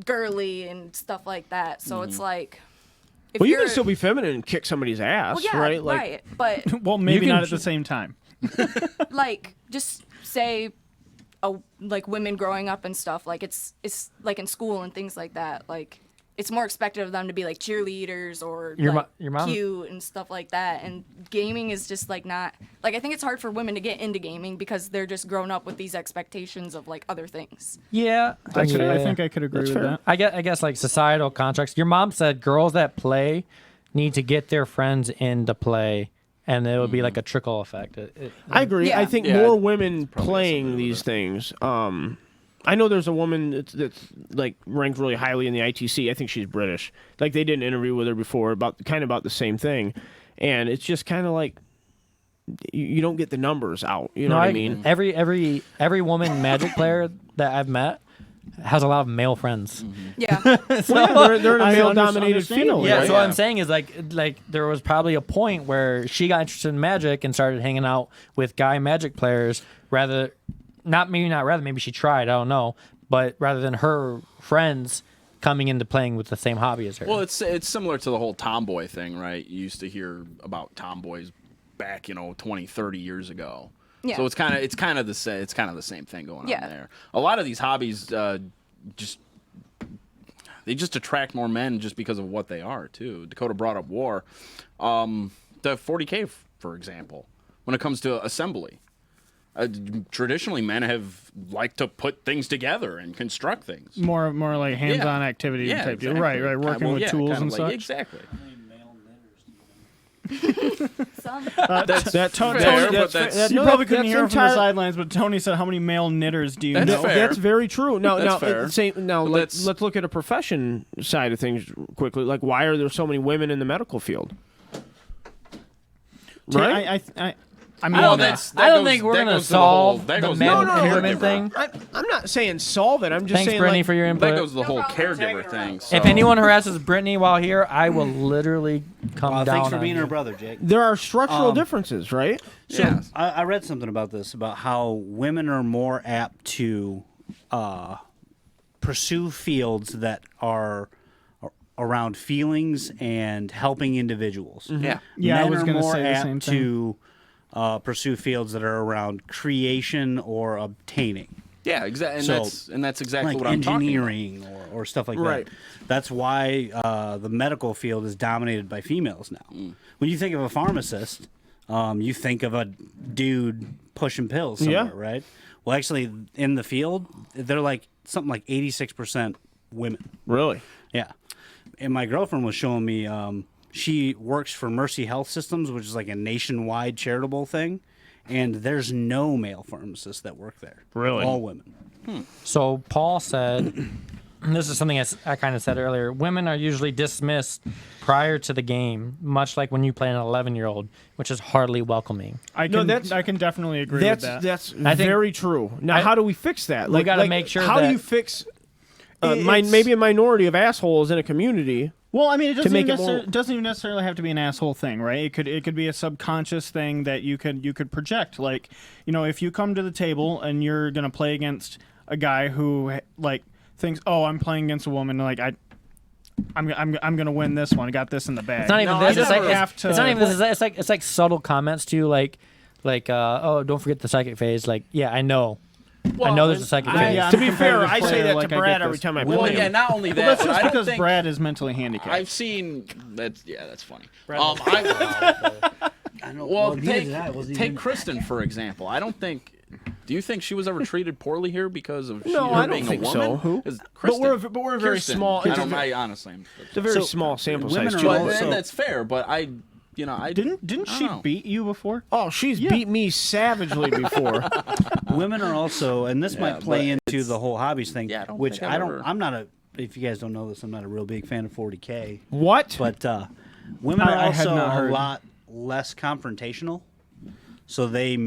girly and stuff like that. So it's like, if
Well, you
you're,
can still be feminine and kick somebody's ass,
well, yeah,
right? Like,
right. But
Well, maybe
can
not at the same time.
like, just say, like women growing up and stuff. Like it's like in school and things like that. Like it's more expected of them to be like cheerleaders or
Your
like,
your mom-
cute and stuff like that. And gaming is just like not like I think it's hard for women to get into gaming because they're just grown up with these expectations of like other things.
Yeah,
I think I could agree with that.
I guess like societal contracts. Your mom said girls that play need to get their friends into play, and it would be like a trickle effect.
I agree.
Yeah.
I think
Yeah,
more
it's
women
probably
playing
something to do
these things. I know there's a woman that's like ranked really highly in the ITC. I think she's British. Like they did an interview with her before about the same thing, and it's just kind of like you don't get the numbers out. You know what I mean?
Every woman Magic player that I've met has a lot of male friends.
Yeah.
Well, yeah, they're in a
I
male-dominated
understand
field.
Yeah,
right?
so what I'm saying is like there was probably a point where she got interested in Magic and started hanging out with guy Magic players maybe she tried, I don't know, but rather than her friends coming into playing with the same hobby as her.
well, it's similar to the whole tomboy thing, right? You used to hear about tomboys back, 20, 30 years ago.
Yeah.
So it's kind of the same thing going
Yeah.
on there. A lot of these hobbies just attract more men just because of what they are too. Dakota brought up war. The 40K, for example, when it comes to assembly. Traditionally, men have liked to put things together and construct things.
More like hands-on activity
Yeah,
type deal.
exactly.
Right, working with tools
kind
and
of like,
such.
Exactly.
Some,
That's
fair,
Tony,
but that's-
You probably couldn't
that's
hear him from the
entire-
sidelines, but Tony said, "How many male knitters do you
That's
know?"
fair.
That's very true.
That's fair.
Let's
Let's-
look at a profession side of things quickly. Like, why are there so many women in the medical field? Right?
I mean,
Well,
I don't think we're gonna solve the men and women thing.
I'm not saying solve it. I'm just
Thanks,
saying,
Brittany,
like,
for your
That
input.
goes to the whole caregiver thing. So.
If anyone harasses Brittany while here, I will literally come down
Thanks for
on
being
you.
her brother, Jake.
there are structural differences, right?
So
Yes.
I read something about this, about how women are more apt to pursue fields that are around feelings and helping individuals.
Yeah.
Yeah, I
Men
was
are
gonna
more
say the
apt
same thing.
to pursue fields that are around creation or obtaining.
Yeah, exactly.
So,
And that's exactly
Like
what I'm talking about.
engineering or stuff like
Right.
that. That's why the medical field is dominated by females now. When you think of a pharmacist, you think of a dude pushing pills somewhere,
Yeah.
right? Well, actually, in the field, they're like something like 86% women.
Really?
Yeah. And my girlfriend was showing me, she works for Mercy Health Systems, which is like a nationwide charitable thing. And there's no male pharmacists that work there.
Really?
All women.
So Paul said, and this is something I kind of said earlier, women are usually dismissed prior to the game, much like when you play an 11-year-old, which is hardly welcoming.
I
No,
can
that's-
I can definitely agree
That's
with that.
that's
I think-
very true. Now, how do we fix that?
We gotta make sure
how do
that-
you fix
It's-
maybe a minority of assholes in a community?
Well, I mean, it
make it more-
doesn't even necessarily have to be an asshole thing, right? It could be a subconscious thing that you could project. Like, if you come to the table and you're gonna play against a guy who like thinks, oh, I'm playing against a woman, like I'm gonna win this one. I got this in the bag.
It's not even
No,
this.
I
It's like
never
have to-
it's not even this. It's like subtle comments too, like oh, don't forget the psychic phase. Like, yeah, I know. I know there's a psychic phase.
yeah, I'm
To
a
be fair,
competitive
I say
player,
that
like,
to
I
Brad
get
every
this.
time I
Well,
play
yeah,
him.
not only that,
Well, that's
but
just
I don't
because
think
Brad is mentally handicapped.
I've seen that's funny.
I know.
Well,
neither did I. It wasn't
take
even-
Kristen for example. I don't think. Do you think she was ever treated poorly here because of
No,
her
I don't
being
think
a
so.
woman?
Who?
'Cause
But we're
Kristen-
a very
Kirsten.
small.
I honestly am.
It's a very
So,
small sample
women
size.
are
too.
But
also-
and that's fair. But I
Didn't
I
she
don't know.
beat you before?
Oh, she's beat me savagely before.
Women are also, and this might play
but
into
it's-
the whole hobbies thing,
Yeah, I don't
which
think I've ever-
I'm not a. If you guys don't know this, I'm not a real big fan of 40K.
What?
But women are
I had
also
not
a
heard.
lot less confrontational, so they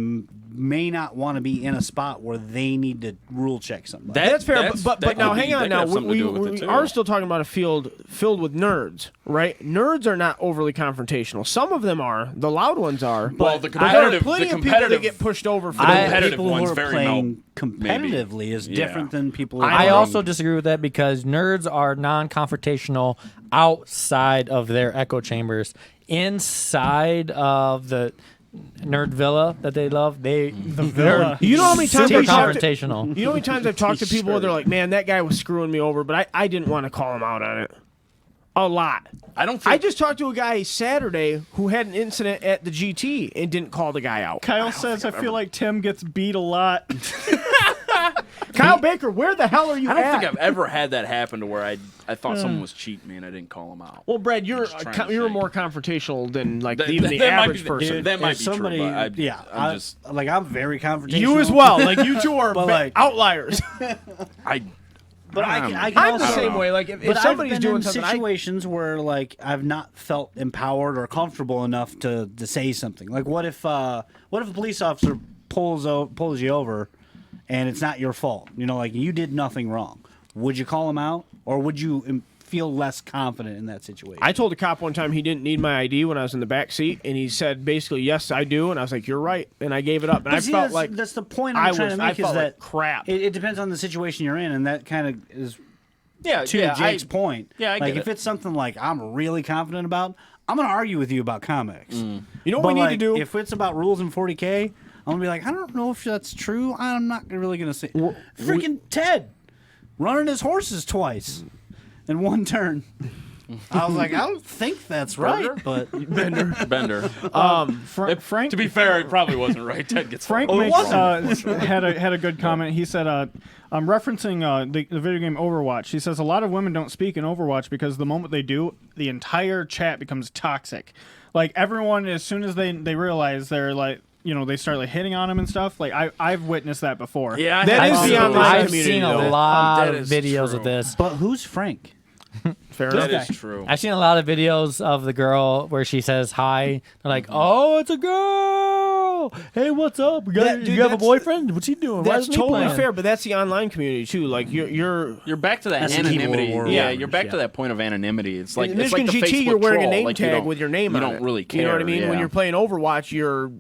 may not want to be in a spot where they need to rule check somebody.
That's fair, but
that
now
could
hang
be-
on.
that could
Now
have something to
we,
do with it,
we
too.
are still talking about a field filled with nerds, right? Nerds are not overly confrontational. Some of them are. The loud ones are.
Well, the
But there are
competitive,
plenty
the
of people that
competitive
get pushed over for
I-
that.
competitive
people who
one's
are
very
playing
no- maybe.
competitively is
Yeah.
different than people. Who are
I
playing-
also disagree with that because nerds are non-confrontational outside of their echo chambers. Inside of the nerd villa that they love, the
villa.
You know how many times
super
I've talked to,
confrontational.
you know how many times I've talked to people where they're like, "Man, that guy was screwing me over," but I didn't want to call him out on it. A lot.
I don't think
I just talked to a guy Saturday who had an incident at the GT and didn't call the guy out.
Kyle says, I feel like Tim gets beat a lot.
Kyle Baker, where the hell are you
I don't
at?
think I've ever had that happen to where I thought someone was cheating me and I didn't call them out.
Well, Brad, you're
just trying to
you're
think.
more confrontational than like
That-
even the
that might
average
be-
person.
dude, that might
If
be
somebody,
true. But I'm just
I'm very confrontational.
You as well. Like you two are
But, like-
outliars.
But I can
I'm
also,
the same way. Like if
But
somebody's
I've been
doing
in
something,
situations where like I've not felt empowered or comfortable enough to say something. Like what if a police officer pulls you over, and it's not your fault? You know, like you did nothing wrong. Would you call him out, or would you feel less confident in that situation?
I told a cop one time he didn't need my ID when I was in the back seat, and he said basically, "Yes, I do," and I was like, "You're right," and I gave it up. And
But
I
see,
felt
that's,
like
that's the point
I
I'm trying to
I
make is
felt
that
like crap.
it depends on the situation you're in, and that kind of is
yeah,
to
yeah,
Jake's point.
yeah, I
like
get
if
it.
it's something like I'm really confident about, I'm gonna argue with you about comics.
You know what
But
we need
like,
to do?
if it's about rules in 40K, I'm gonna be like, I don't know if that's true. I'm not really gonna say. Freaking Ted running his horses twice in one turn. I was like, I don't think that's right, but
Bender.
Frank
To be fair, it probably wasn't right. Ted gets
Frank
fired.
makes, had a good comment. He said, I'm referencing the video game Overwatch. He says a lot of women don't speak in Overwatch because the moment they do, the entire chat becomes toxic. Like everyone, as soon as they realize they're like, they start like hitting on them and stuff. Like I've witnessed that before.
Yeah,
That is the online
I've
community,
seen a
though.
lot
That
of
is
videos
true.
of this.
but who's Frank?
Fair
That
enough.
is true.
I've seen a lot of videos of the girl where she says hi. They're like, "Oh, it's a girl. Hey, what's up? You
Dude,
have a
that's-
boyfriend? What's he doing? Why
That's
isn't he
totally
playing?"
fair, but that's the online community too. Like you're
You're back to that
That's the keyboard
anonymity.
war
Yeah,
warriors,
you're back to
yeah.
that point of anonymity. It's like
in
it's like
Michigan
the
GT.
Facebook
You're wearing a
troll.
name
Like, you
tag
don't-
with your name
You
on
don't
it.
really care.
You know what I mean?
Yeah.
When you're playing Overwatch, you're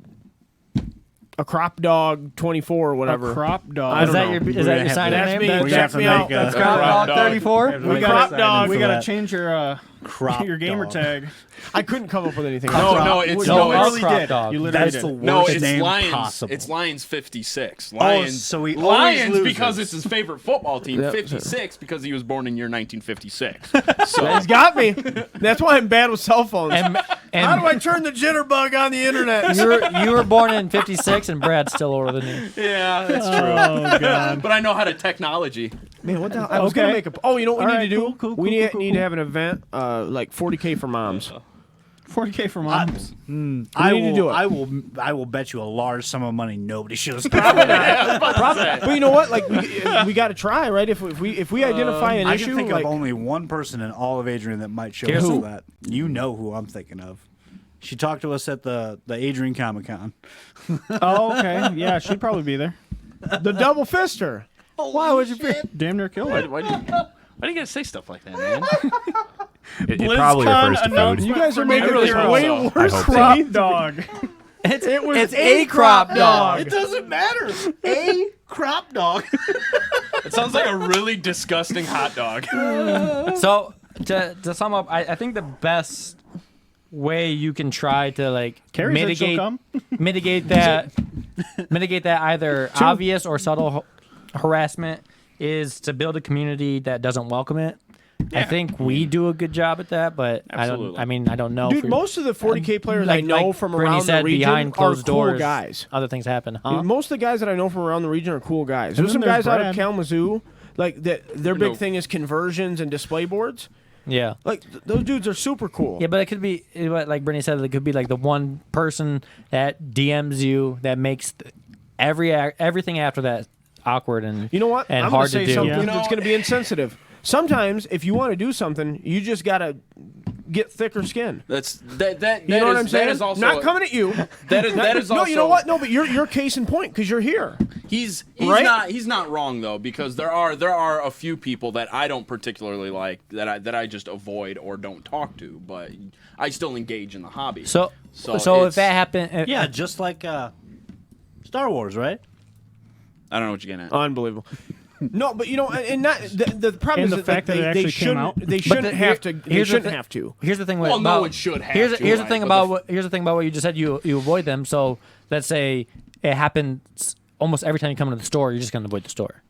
a crop dog 24 or
A
whatever.
crop dog.
I
Is
don't
that
know.
your
We're
is
gonna
that your
have
sign
That's
name?
me.
We're gonna
Check
have to
me
make
out.
a
That's
crop
Crop
dog.
Dog 34.
We
Crop
gotta
dog.
We
for
gotta
that.
change your
crop
Your gamer
dog.
tag.
I couldn't come up with anything.
No, it's
No,
no,
our
it's,
crop
did.
dog.
You literally
That's
did.
the worst
no, it's
name
Lions.
possible.
It's Lions 56. Lions.
so he always
Lions
loses.
because it's his favorite football team.
Yep.
56 because he was born in year 1956. So
He's got me. That's why I'm bad with cell phones.
And,
How do
and
I turn the jitterbug on the internet?
you were born in '56, and Brad's still older than you.
yeah, that's true.
Oh god.
But I know how to technology.
Man, what the hell? I was gonna
Okay.
make a. Oh, you know what we
All
need to
right,
do?
cool,
we need,
cool,
need to have an event, like 40K for moms.
40K for moms.
I
need to
will,
do it.
I will bet you a large sum of money nobody shows up.
But you know what? Like we got to try, right? If we identify an
I
issue,
can think
like
of only one person in all of Adrian that might show
Kirsten?
up for that. You know who I'm thinking of. She talked to us at the Adrian Comic Con.
Oh, okay. Yeah, she'd probably be there.
the double fister. Why would you be?
Damn near killed her.
Why do you gotta say stuff like that, man?
It probably refers to food.
announcement
You guys are
for
making
Neighborhood
this
Hero.
way
I
worse
hope
for
so.
me.
Crop dog.
It's a crop dog.
doesn't matter. A crop dog.
It sounds like a really disgusting hot dog.
So to sum up, I think the best way you can try to like
Carrie said she'll
mitigate
come.
mitigate that either obvious or subtle harassment is to build a community that doesn't welcome it. I think we do a good job at that, but
Absolutely.
I don't know.
Dude,
for-
most of the 40K players I know from
Brittany
around the
said,
region
behind
are
closed
cool
doors,
guys.
other things happen, huh?
Most of the guys that I know from around the region are cool guys. There's
then
some
there's
guys out
Brad.
of Kalamazoo, like that. Their big
No.
thing is conversions and display boards.
Yeah.
Like those dudes are super cool.
Yeah, but it could be like Brittany said. It could be like the one person that DMs you that makes everything after that awkward and
You know what?
and
I'm
hard
gonna say
to do.
something
Yeah.
that's going to be insensitive. Sometimes, if you want to do something, you just got to get thicker skin.
That's that.
You know what I'm saying?
That is also
Not coming at you.
That is
no,
also
you know what? No, but you're case in point because you're here.
He's
Right?
not wrong though, because there are a few people that I don't particularly like that I just avoid or don't talk to, but I still engage in the hobby.
So
So
if
it's-
that happened,
Yeah, just like Star Wars, right?
I don't know what you're getting at.
Unbelievable. No, but you know, and not the problem
And
is
the
that
fact that it
they
actually came
shouldn't
out.
they
But
shouldn't have to. They
here's the
shouldn't
thi-
have to.
Here's the thing.
Well,
about,
no one should have
Here's
to,
here's the
right,
thing
but
about
the-
what here's the thing about what you just said. You avoid them. So let's say it happens almost every time you come into the store. You're just going to avoid the store.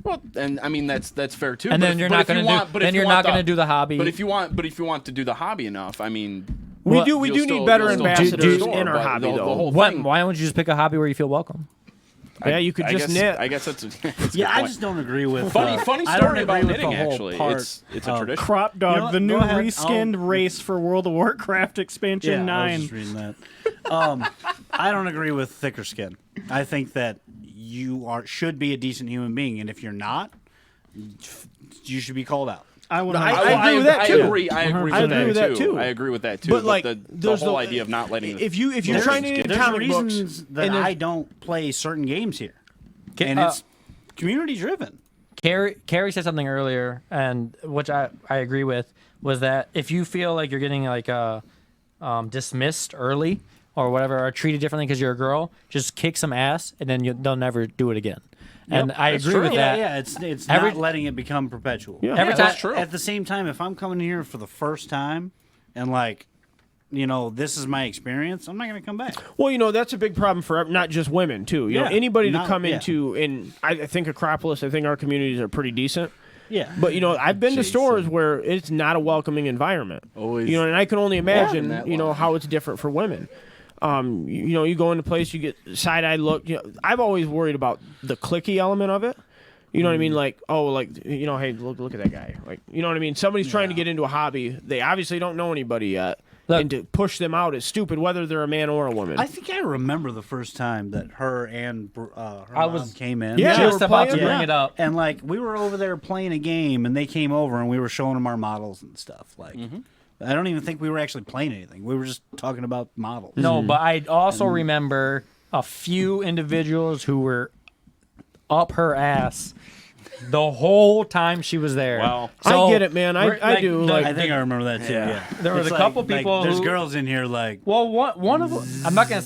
Well, and I mean that's fair too.
And
but
then
if-
you're
but
not
if you
gonna do-
want- but
then
if you
you're
want
not gonna do the hobby.
But if you want to do the hobby enough, I mean,
We
Well,
do
you'll
need
still-
better
you'll still
ambassadors
do the store,
in our
but
hobby,
the
though.
whole
Why
thing-
don't you just pick a hobby where you feel welcome?
Yeah, you could
I
just
guess,
knit.
I guess that's a, that's a good
Yeah, I
point.
just don't agree with.
Funny
I don't
story about
agree with the
knitting.
whole
Actually,
part
it's a
of-
tradition.
Crop dog,
You know what?
the new
Go ahead.
reskinned race for World of Warcraft expansion
Yeah, I was
9.
just reading that. I don't agree with thicker skin. I think that you should be a decent human being, and if you're not, you should be called out.
I would.
I agree with that, too.
I agree
I
with
agree with
that
that,
too.
too.
I agree with that too.
But, like,
the
there's
whole
the-
idea of not letting
if you're
the
trying to
get
get
There's
comic books,
reasons that
and there's-
I don't play certain games here,
Ca-
and it's community driven.
Carrie said something earlier, and which I agree with, was that if you feel like you're getting like dismissed early or whatever, or treated differently because you're a girl, just kick some ass, and then they'll never do it again. And I
that's
agree
true.
with that.
Yeah, it's
Every-
not letting it become perpetual.
Yeah.
Every
Yeah,
time,
that's true.
At the same time, if I'm coming here for the first time and like, this is my experience, I'm not going to come back.
Well, that's a big problem for not just women too. You know,
Yeah.
anybody to
Not-
come
yeah.
into, and I think Acropolis, I think our communities are pretty decent.
Yeah,
But I've been to
Jason.
stores where it's not a welcoming environment.
Always.
And I can only imagine,
that
how
line.
it's different for women. You go into a place, you get side-eyed look. I've always worried about the cliquey element of it. You know what I mean? Like, hey, look at that guy. Like, you know what I mean? Somebody's trying to get into a hobby. They obviously don't know anybody yet.
Look-
and to push them out is stupid, whether they're a man or a woman.
I think I remember the first time that her and her
I
mom
was-
came in.
Yeah,
just
we're
about to
playing-
bring it up.
And like we were over there playing a game, and they came over, and we were showing them our models and stuff. Like, I don't even think we were actually playing anything. We were just talking about models.
No, but I also remember a few individuals who were up her ass the whole time she was there.
Wow.
I get it, man. I
we're-
do,
the-
like-
I think I remember that too. Yeah,
There was
It's
a couple people
There's
who-
girls in here like.
Well, one of them, I'm not gonna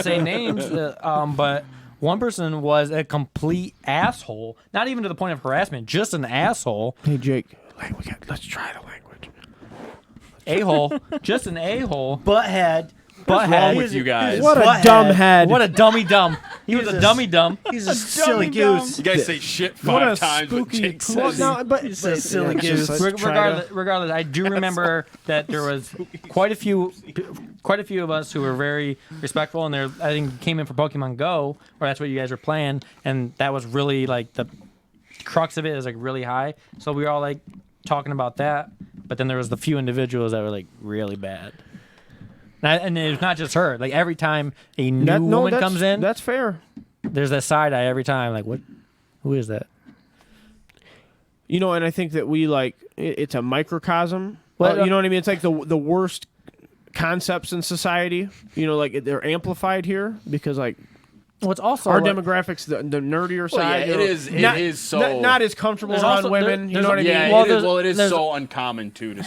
say names, but one person was a complete asshole. Not even to the point of harassment, just an asshole.
Hey, Jake, let's try the language.
a-hole, just an a-hole.
Butthead.
What's wrong with
He's a-
you guys?
What a
Butthead.
dumb head.
What a dummy dumb. He was
He's
a
a
dummy dumb.
He's a silly
dumb.
goose.
You guys say shit
What a
5 times, but
spooky
Jake
pool.
says
No, but
He's a silly
yeah,
goose.
just, like, try to-
Regardless, I do remember that there was quite a few of us who were very respectful, and there I think came in for Pokemon Go, or that's what you guys were playing, and that was really like the crux of it is like really high. So we were all like talking about that, but then there was the few individuals that were like really bad. And it's not just her. Like every time a new woman
that's-
comes in,
That's fair.
there's that side eye every time. Like, what? Who is that?
You know, and I think that we like it's a microcosm.
Well,
You know what I mean? It's like the worst concepts in society. You know, like they're amplified here because like
What's also
our
like-
demographics, the nerdier
Well,
side.
yeah,
you know,
it is so-
not as comfortable
There's
around
also-
women. You
there's
know what I mean?
Yeah,
Well,
it is.
there's-
Well, it is
there's-
so uncommon too to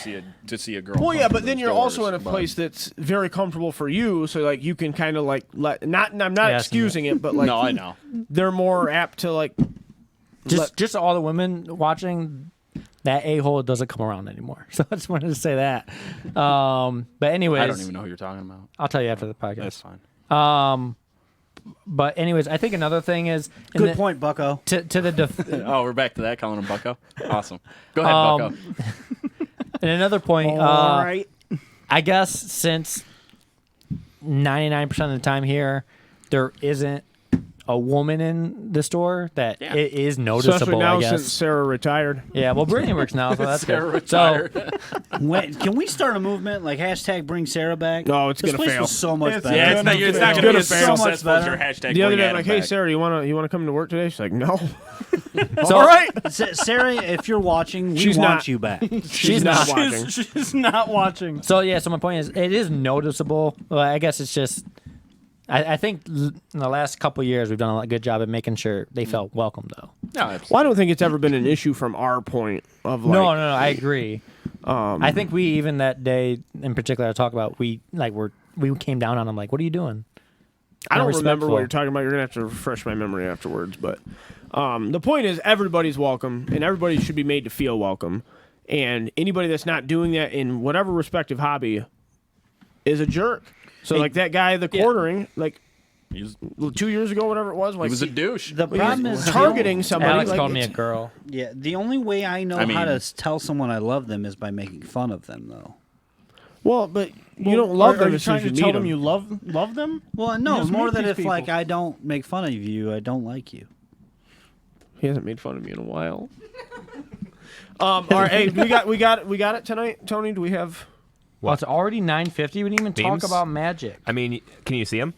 see a girl.
Well,
come
yeah,
through
but then
those
you're also
doors,
in a
but-
place that's very comfortable for you, so like you can kind of like not. I'm not
Yeah,
excusing it, but like
No, I know.
they're more apt to like.
just all the women watching, that a-hole doesn't come around anymore. So I just wanted to say that. But anyways,
I don't even know who you're talking about.
I'll tell you after the
That's
podcast.
fine.
But anyways, I think another thing is in
Good
the-
point, Bucko.
To the
Oh, we're back to that, calling him Bucko. Awesome. Go ahead, Bucko.
and another point.
All right.
I guess since 99% of the time here, there isn't a woman in the store that
Yeah.
it is
Especially
noticeable.
now
I guess.
since Sarah retired.
Yeah, well, Brittany works now, so that's
Sarah
good.
retired.
When, can we start a movement like hashtag Bring Sarah back?
No, it's
this
gonna
place
fail.
was so much
It's
better.
Yeah, it's not
It's
going to
gonna
be as
fail.
successful as your
better.
hashtag.
The other
bring
day, I'm
Adam
like, hey
back.
Sarah, you wanna come to work today? She's like, no.
So,
All right.
Sarah, if you're watching, we
She's
want
not.
you back.
she's not.
watching.
She's not watching.
So yeah, so my point is, it is noticeable. Well, I guess it's just, I think in the last couple of years we've done a good job at making sure they felt welcome, though.
No, absolutely.
Well, I don't think it's ever been an issue from our point of like.
No, I agree. I think we even that day in particular I talk about we came down on them like, what are you doing?
I don't
Not
remember
respectful.
what you're talking about. You're gonna have to refresh my memory afterwards. But the point is, everybody's welcome, and everybody should be made to feel welcome. And anybody that's not doing that in whatever respective hobby is a jerk. So, like that guy, the quartering, like
He's-
2 years ago, whatever it was,
He
like
was a douche.
The problem is
targeting somebody.
Alex
like,
called me a
it's-
girl.
Yeah, the only way I know
I
how to
mean-
tell someone I love them is by making fun of them, though.
Well, but you don't love
Are
them
you
as soon
trying
as
to
you
tell
meet
them
them.
you love them?
Well, no,
just
more
meet
than
these
if
people.
like I don't make fun of you, I don't like you.
He hasn't made fun of me in a while. All right, hey, we got it tonight, Tony. Do we have?
Well, it's already 9:50. We didn't even talk
Memes?
about magic.
I mean, can you see him?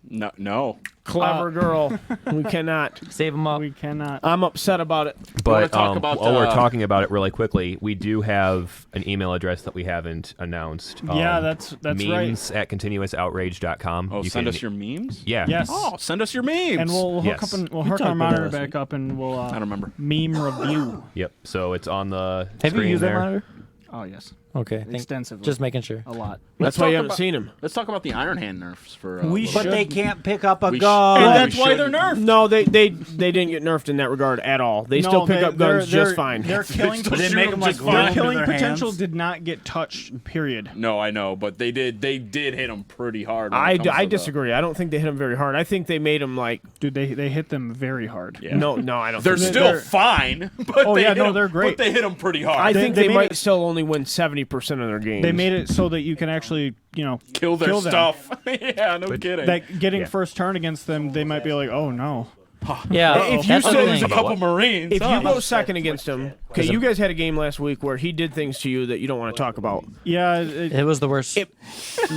No.
Clever girl. We cannot.
Save them up.
We cannot.
I'm upset about it.
But
talk about,
while we're talking about it really quickly, we do have an email address that we haven't announced.
Yeah, that's right.
memes at continuousoutrage.com.
Oh,
You
send
can-
us your memes?
Yeah.
Yes.
Oh, send us your memes.
And we'll hook
Yes.
up and we'll
We
hook
talked
our
about that
monitor
last
back up and we'll
I don't remember.
meme review.
Yep. So it's on the
Have you
screen
used
there.
that monitor?
Oh yes,
Okay. thank-
extensively.
Just making sure.
a lot.
That's
Let's
why you
talk
haven't
about-
seen him.
Let's talk about the Iron Hand nerfs for.
We
But
should-
they can't pick up a
we
gun.
should-
And
we
that's why they're
shouldn't.
nerfed.
No, they didn't get nerfed in that regard at all. They still pick up guns just fine.
Their killing,
still
They
shoot
make
them
them like
just
roll
fine.
their
into
killing
their
potential
hands.
did not get touched. Period.
No, I know, but they did hit them pretty hard. when it
I
comes to the-
disagree. I don't think they hit him very hard. I think they made him like
Dude, they hit them very hard.
Yeah.
no, I don't.
They're
think
still
they're-
fine, but
Oh,
they
yeah,
hit
no,
'em-
they're great.
But they hit them pretty hard.
I think they
they made
might
it-
still only win 70% of their games.
They made it so that you can actually,
kill their
kill them.
stuff. Yeah, no kidding.
that getting
Yeah.
first turn against them, they might be like, oh no.
Yeah.
If you
that's the
say-
thing.
a couple Marines.
If
huh?
you go second against him, okay, you guys had a game last week where he did things to you that you don't want to talk about.
Yeah,
It was the worst.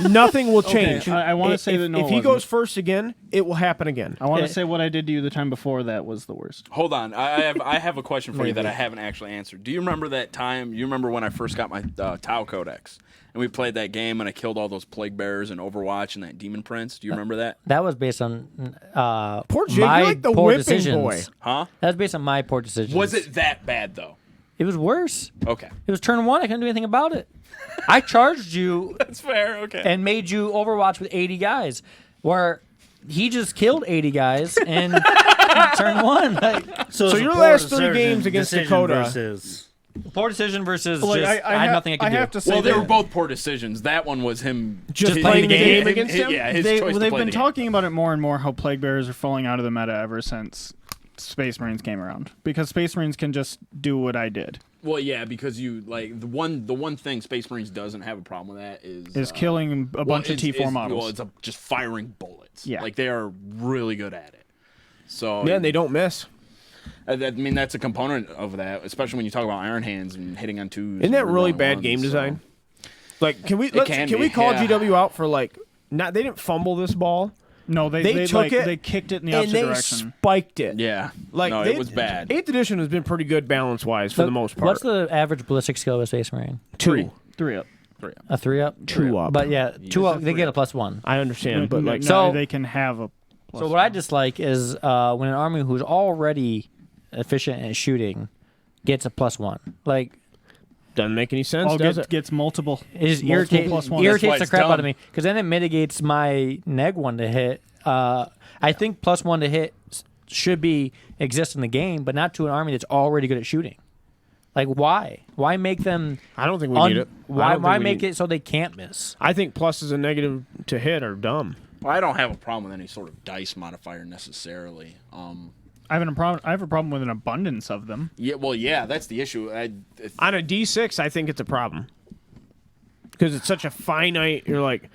Nothing will change.
I wanna
If-
say that no,
if
it
he
wasn't.
goes first again, it will happen again.
I want
Yeah.
to say what I did to you the time before that was the worst.
Hold on, I have a question for you that I haven't actually answered. Do you remember that time? You remember when I first got my Tau Codex and we played that game and I killed all those plague bearers in Overwatch and that Demon Prince? Do you remember that?
That was based on
Poor Jake, you're
my
like the
poor
whipping
decisions.
boy.
Huh?
That was based on my poor decisions.
Was it that bad though?
It was worse.
Okay,
It was turn one. I couldn't do anything about it. I charged you
that's fair. Okay.
and made you Overwatch with 80 guys, where he just killed 80 guys and turn one. Like,
So
it's a
your
poor
last three
decision-
games against
decision
Dakota-
versus
Poor decision versus
Like,
just I had nothing I could do.
have to say
Well, they
that
were both poor decisions. That one was him
Just playing the game against him?
Yeah, his
they've
choice to play
been
the game.
talking about it more and more how plague bearers are falling out of the meta ever since Space Marines came around, because Space Marines can just do what I did,
Well, yeah, because you like the one thing Space Marines doesn't have a problem with that is
killing a bunch of T4 models.
Well, it's just firing bullets.
Yeah.
like they are really good at it. So
Yeah, and they don't miss.
I mean, that's a component of that, especially when you talk about Iron Hands and hitting on twos.
Isn't that
and
really
reloading
bad
ones,
game
so-
design? Like, can we
can be,
we call
yeah.
GW out for like not? They didn't fumble this ball.
No, they
took
like,
it
they kicked it in the
and
opposite
they
direction.
spiked it.
Yeah,
Like
no,
they-
it was bad.
8th edition has been pretty good balance wise for the most part.
What's the average ballistic skill of a Space Marine?
2?
3 up.
A 3 up?
2 up.
But yeah, 2 up, they get a +1.
I understand, but like
no,
So-
they can have a.
So what I dislike is when an army who's already efficient at shooting gets a +1. Like,
doesn't make any sense,
all
does it?
gets multiple.
it just
Multiple
irritates
+1s.
That's why
the
it's
crap out
dumb.
of me because then it mitigates my neg one to hit. I think +1 to hit should exist in the game, but not to an army that's already good at shooting. Like, why? Why make them?
I don't think we need it.
Why make it so they can't miss?
I think pluses and negative to hit are dumb.
Well, I don't have a problem with any sort of dice modifier necessarily.
I have a problem with an abundance of them.
Yeah, well, yeah, that's the issue.
On a D6, I think it's a problem because it's such a finite. You're like,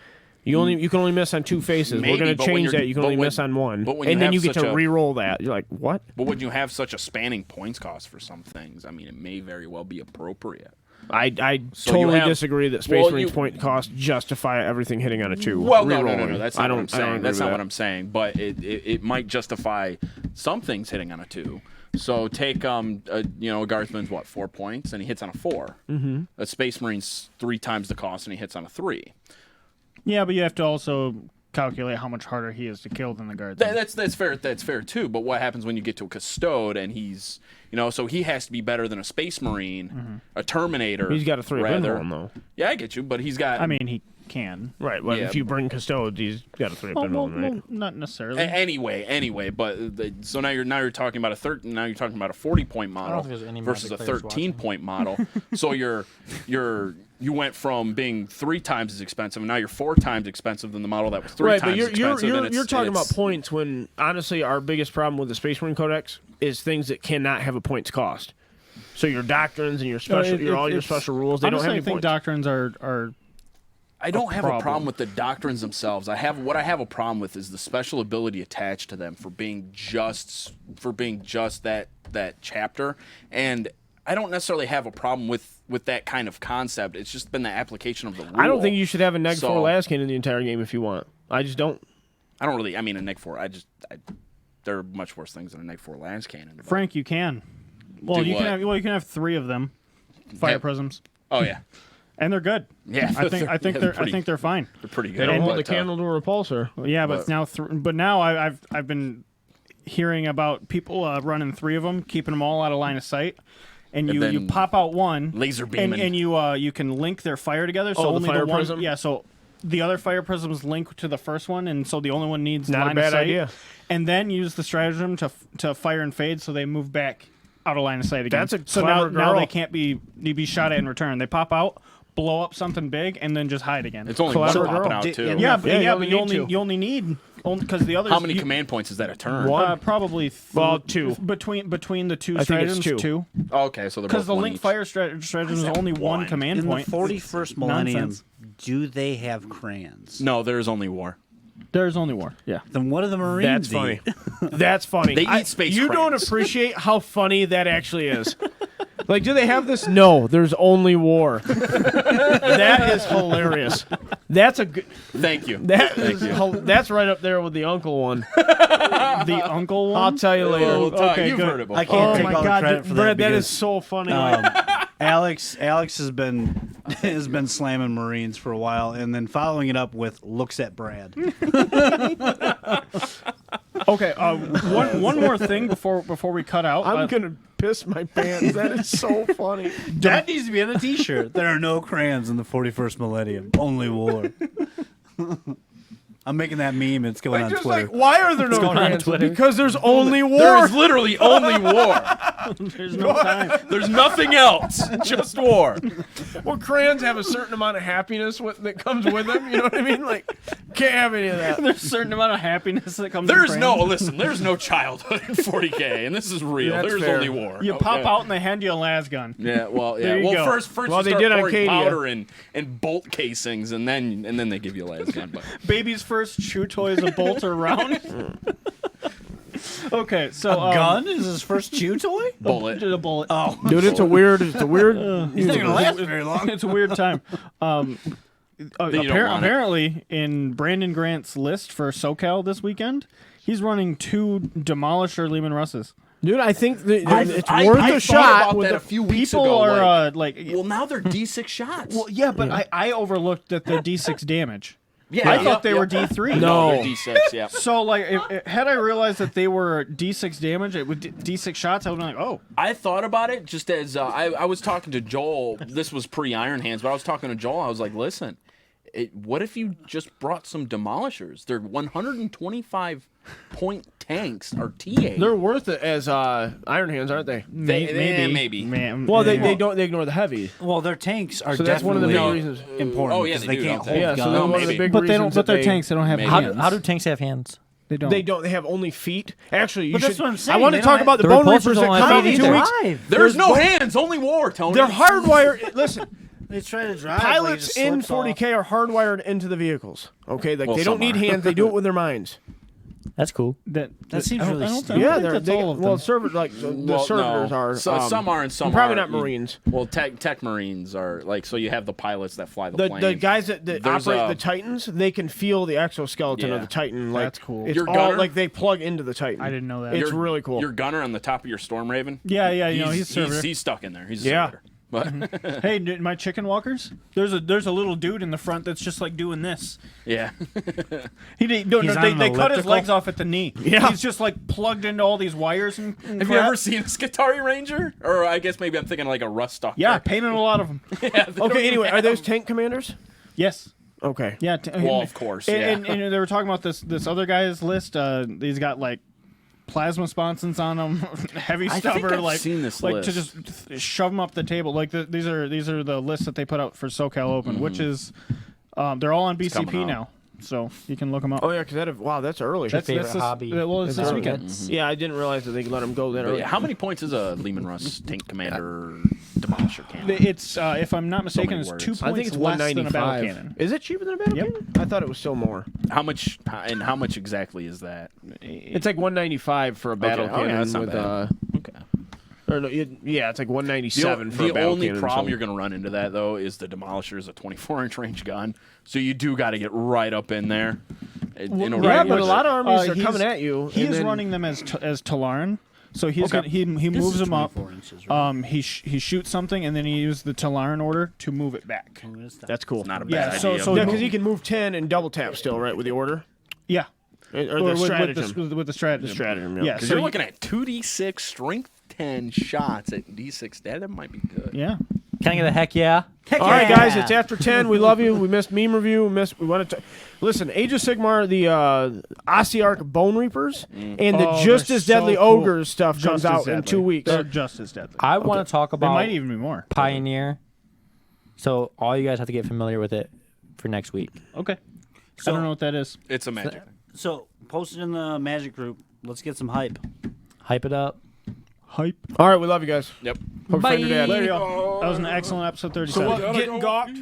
you can only miss on 2 faces.
Maybe,
We're going to
but when
change
you're-
that. You can
but
only
when-
miss on 1,
but when you
and then
have
you get to
such a-
re-roll that. You're like, what?
But when you have such a spanning points cost for some things, I mean, it may very well be appropriate.
I
So you
totally
have-
disagree that Space
well,
Marines
you-
point cost justify everything hitting on a 2.
Well, no,
Re-rolling.
that's
I
not
don't,
what I'm
I don't
saying.
agree
That's
with
not
that.
what I'm saying. But it might justify some things hitting on a 2. So take Garthman's 4 points and he hits on a 4. Mm-hmm. A Space Marine's 3 times the cost and he hits on a 3.
Yeah, but you have to also calculate how much harder he is to kill than the guard.
That's fair. That's fair too. But what happens when you get to a Custode and he's so he has to be better than a Space Marine, a Terminator.
He's got a 3
rather.
pinhole, though.
Yeah, I get you, but he's got.
I mean, he can.
Right, but
Yeah.
if you bring Custode, he's got a 3 pinhole, right?
Not necessarily.
Anyway, but so now you're talking about a 40-point model
think there's any
versus a
Magic players
13-point model. So you went from being 3 times as expensive, and now you're 4 times expensive than the model that was 3
Right,
times
but you're
expensive. and
you're
it's-
talking about
it's-
points when honestly our biggest problem with the Space Marine Codex is things that cannot have a points cost. So your doctrines and your special, all your special rules, they don't have
Honestly,
any
I think
points.
doctrines are
I don't have a
problem.
problem with the doctrines themselves. I have a problem with is the special ability attached to them for being just that chapter, and I don't necessarily have a problem with that kind of concept. It's just been the application of the rule.
I don't think you should have a neg 4
So-
Laskin in the entire game if you want. I just don't.
I don't really. I mean, a neg 4. There are much worse things than a neg 4 lance cannon. but-
Frank. You can. Well,
Do
you
what?
can have 3 of them. Fire
Yeah.
prisms,
Oh yeah,
and they're good.
yeah.
I think
yeah,
they're
pretty,
they're fine.
they're pretty good.
They don't hold
but,
the candle to a repulsor.
Yeah, but
But-
now I've been hearing about people running 3 of them, keeping them all out of line of sight, and you
then
pop out one
laser
and,
beaming.
and you can link their fire together. So
Oh, the
only
fire
one,
prism?
yeah. So the other fire prisms link to the first one, and so the only one needs
Not a
line
bad
of sight.
idea.
And then use the stratagem to fire and fade, so they move back out of line of sight again.
That's a
so now
clever
they
girl.
can't be shot at in return. They pop out, blow up something big, and then just hide again.
It's only
Clever
one popping
girl.
out too.
yeah,
Yeah, you
but
only
you only need because the others.
How many command points is that a turn?
One.
Probably
Well, 2.
between the 2
I think it's
stratagems.
2.
Oh, okay, so they're
Because
both
the
one
link
each.
fire stratagem is only one command
In
point.
the 41st millennium,
Nonsense.
do they have crayons?
No, there's only war.
There's only war. Yeah.
Then what do the Marines
That's funny.
eat?
That's funny.
They eat space
You don't
crayons.
appreciate how funny that actually is. Like, do they have this? No, there's only war. That is hilarious. That's a good.
Thank you.
That's right up there with the uncle one.
The uncle one.
I'll tell you later.
We'll talk.
Okay,
You've
good.
heard it before.
I can't
Oh
take
my
all the
god,
credit for that
Brad, that is
because
so funny.
Alex has been slamming Marines for a while, and then following it up with looks at Brad.
Okay. One more thing before we cut out.
I'm gonna piss my pants. That is so funny.
That needs to be on the T-shirt. There are no crayons in the 41st millennium. Only war. I'm making that meme. It's going on
Just
Twitter.
like, why are there no
going on
crayons?
Twitter?
Because there's only war.
There is literally only war.
There's no time.
There's nothing else, just war.
Well, crayons have a certain amount of happiness that comes with them. You know what I mean? Like, can't have any of that.
There's a certain amount of happiness that comes.
There's
in
no
crayons.
listen. There's no childhood in 40K, and this is real.
That's
There's
fair.
only war.
You pop out and they hand you a las gun.
Yeah, well, yeah.
There you
Well,
go.
first
Well,
you
they
start
did on
pouring
Acadia.
powder and bolt casings, and then they give you a las gun. But
Baby's first chew toy is a bolt or round. Okay, so
Gun is his first chew toy.
bullet.
A bullet.
Oh,
Dude, it's a weird.
he's not gonna last very long.
It's a weird time.
you don't want it.
Apparently, in Brandon Grant's list for SoCal this weekend, he's running 2 Demolisher Lehman Russes.
Dude, I think it's
I
worth
thought
a shot.
about
With
that
the
a few weeks
People
ago.
are
like,
like,
well, now they're D6 shots.
well, yeah, but I overlooked that they're D6 damage.
yeah,
I thought they were D3.
No.
they're D6. Yeah.
So, like, had I realized that they were D6 damage, it would D6 shots, I would have been like, oh.
I thought about it just as I was talking to Joel. This was pre-Iron Hands, but I was talking to Joel. I was like, listen, what if you just brought some Demolishers? They're 125-point tanks, or TA.
They're worth it as Iron Hands, aren't they?
Maybe.
Man,
Well, they
yeah.
don't. They ignore the heavy.
Well, their tanks are
So that's one of the
definitely
big reasons.
important.
Oh, yeah,
because
they
they
do,
can't
don't
hold
they?
Yeah, so
guns.
they're one of
maybe.
the big
But they don't.
reasons
But
that
their tanks, they don't have
Maybe.
hands.
How do tanks have hands?
They don't?
They don't. They have only feet. Actually, you
But
should.
that's what I'm saying,
I want to
they
talk
don't
about the
The
Bone
repulsors
Reapers that
don't
come
have
out in
feet
2
either.
weeks.
There's no hands, only war, Tony.
They're hardwired. Listen,
They try to drive.
pilots in 40K are hardwired into the vehicles. Okay, like
Well,
they don't
some
need
are.
hands. They do it with their minds.
That's cool.
That seems
I don't-
really
I don't-
stupid.
Yeah,
think
they're
that's
they,
all of
well,
them.
the servitors are.
Some are and some
probably
aren't.
not Marines.
Well, tech Marines are like, so you have the pilots that fly the plane.
The guys that
There's
operate
a-
the Titans, they can feel the exoskeleton of
Yeah.
the Titan. Like,
That's cool.
It's
Your
all
gunner?
like they plug into the Titan.
I didn't know that.
It's really cool.
Your gunner on the top of your Storm Raven.
Yeah, you know, he's servitor.
he's stuck in there. He's a
Yeah.
servitor. But
Hey, my chicken walkers. There's a little dude in the front that's just like doing this.
yeah,
They
on an
cut his
elliptical?
legs off at the knee.
Yeah.
He's just like plugged into all these wires and
have you ever seen a Skitarii Ranger? Or I guess maybe I'm thinking like a Rust Stalker.
Yeah, painted a lot of them.
Okay, anyway, are those tank commanders?
Yes.
Okay.
Yeah.
Well, of course,
And,
yeah.
and they were talking about this other guy's list. He's got like plasma sponsons on them, heavy
I
stubber,
think I've
like
seen this
like to
list.
just shove them up the table. Like these are the lists that they put out for SoCal Open, which is they're all on
coming
BCP
out.
now, so you can look them up.
Oh yeah, because wow, that's early.
favorite hobby.
Well, it's this
early.
weekend.
Yeah, I didn't realize that they let them go that
But
early.
yeah, how many points is a Lehman Russ tank commander demolisher cannon?
It's if I'm not mistaken,
many
it's
words.
2
I
points
think it's
less than a battle
195.
cannon.
Is it cheaper than a battle
Yep.
cannon? I thought it was still more.
How much exactly is that?
It's like 195 for a battle
Okay. Oh, yeah,
cannon
that's not
with
bad. Okay.
or no, yeah, it's like 197 for a
The
battle
only
cannon.
problem
so-
you're going to run into that though is the Demolisher is a 24-inch range gun, so you do got to get right up in there. In order
yeah,
to
but a
use
lot
it.
of armies are
he's-
coming at you. and
He's
then-
running them as Talarn. So he's
Okay.
gonna, he moves them up.
24 inches, right?
He shoots something and then he uses the Talarn order to move it back.
That's cool.
Not a
Yeah,
bad
so-
idea.
so-
Yeah, because he can move 10 and double tap still, right, with the order
Yeah,
or the
with
stratagem.
with the stratagem.
Stratagem,
Yeah,
yeah.
Because
so
you're looking at 2d6 strength 10 shots at d6. That might be good.
Yeah.
Can I get a heck yeah?
All right, guys, it's after 10. We love you. We missed meme review. We want to listen. Age of Sigmar, the Ossiarch Bone Reapers, and the
Oh,
Just
they're
as Deadly
so cool.
Ogres stuff
Just
comes
as
out in
deadly.
2 weeks.
They're just as deadly.
I want to talk
They
about
might even be more.
Pioneer. So all you guys have to get familiar with it for next week.
Okay. I don't know what that is.
It's a magic.
So post it in the Magic group. Let's get some hype.
Hype it up.
Hype.
All right, we love you guys.
Yep.
Hope you find your dad.
Later, y'all. That was an excellent episode 37.
Getting gawked.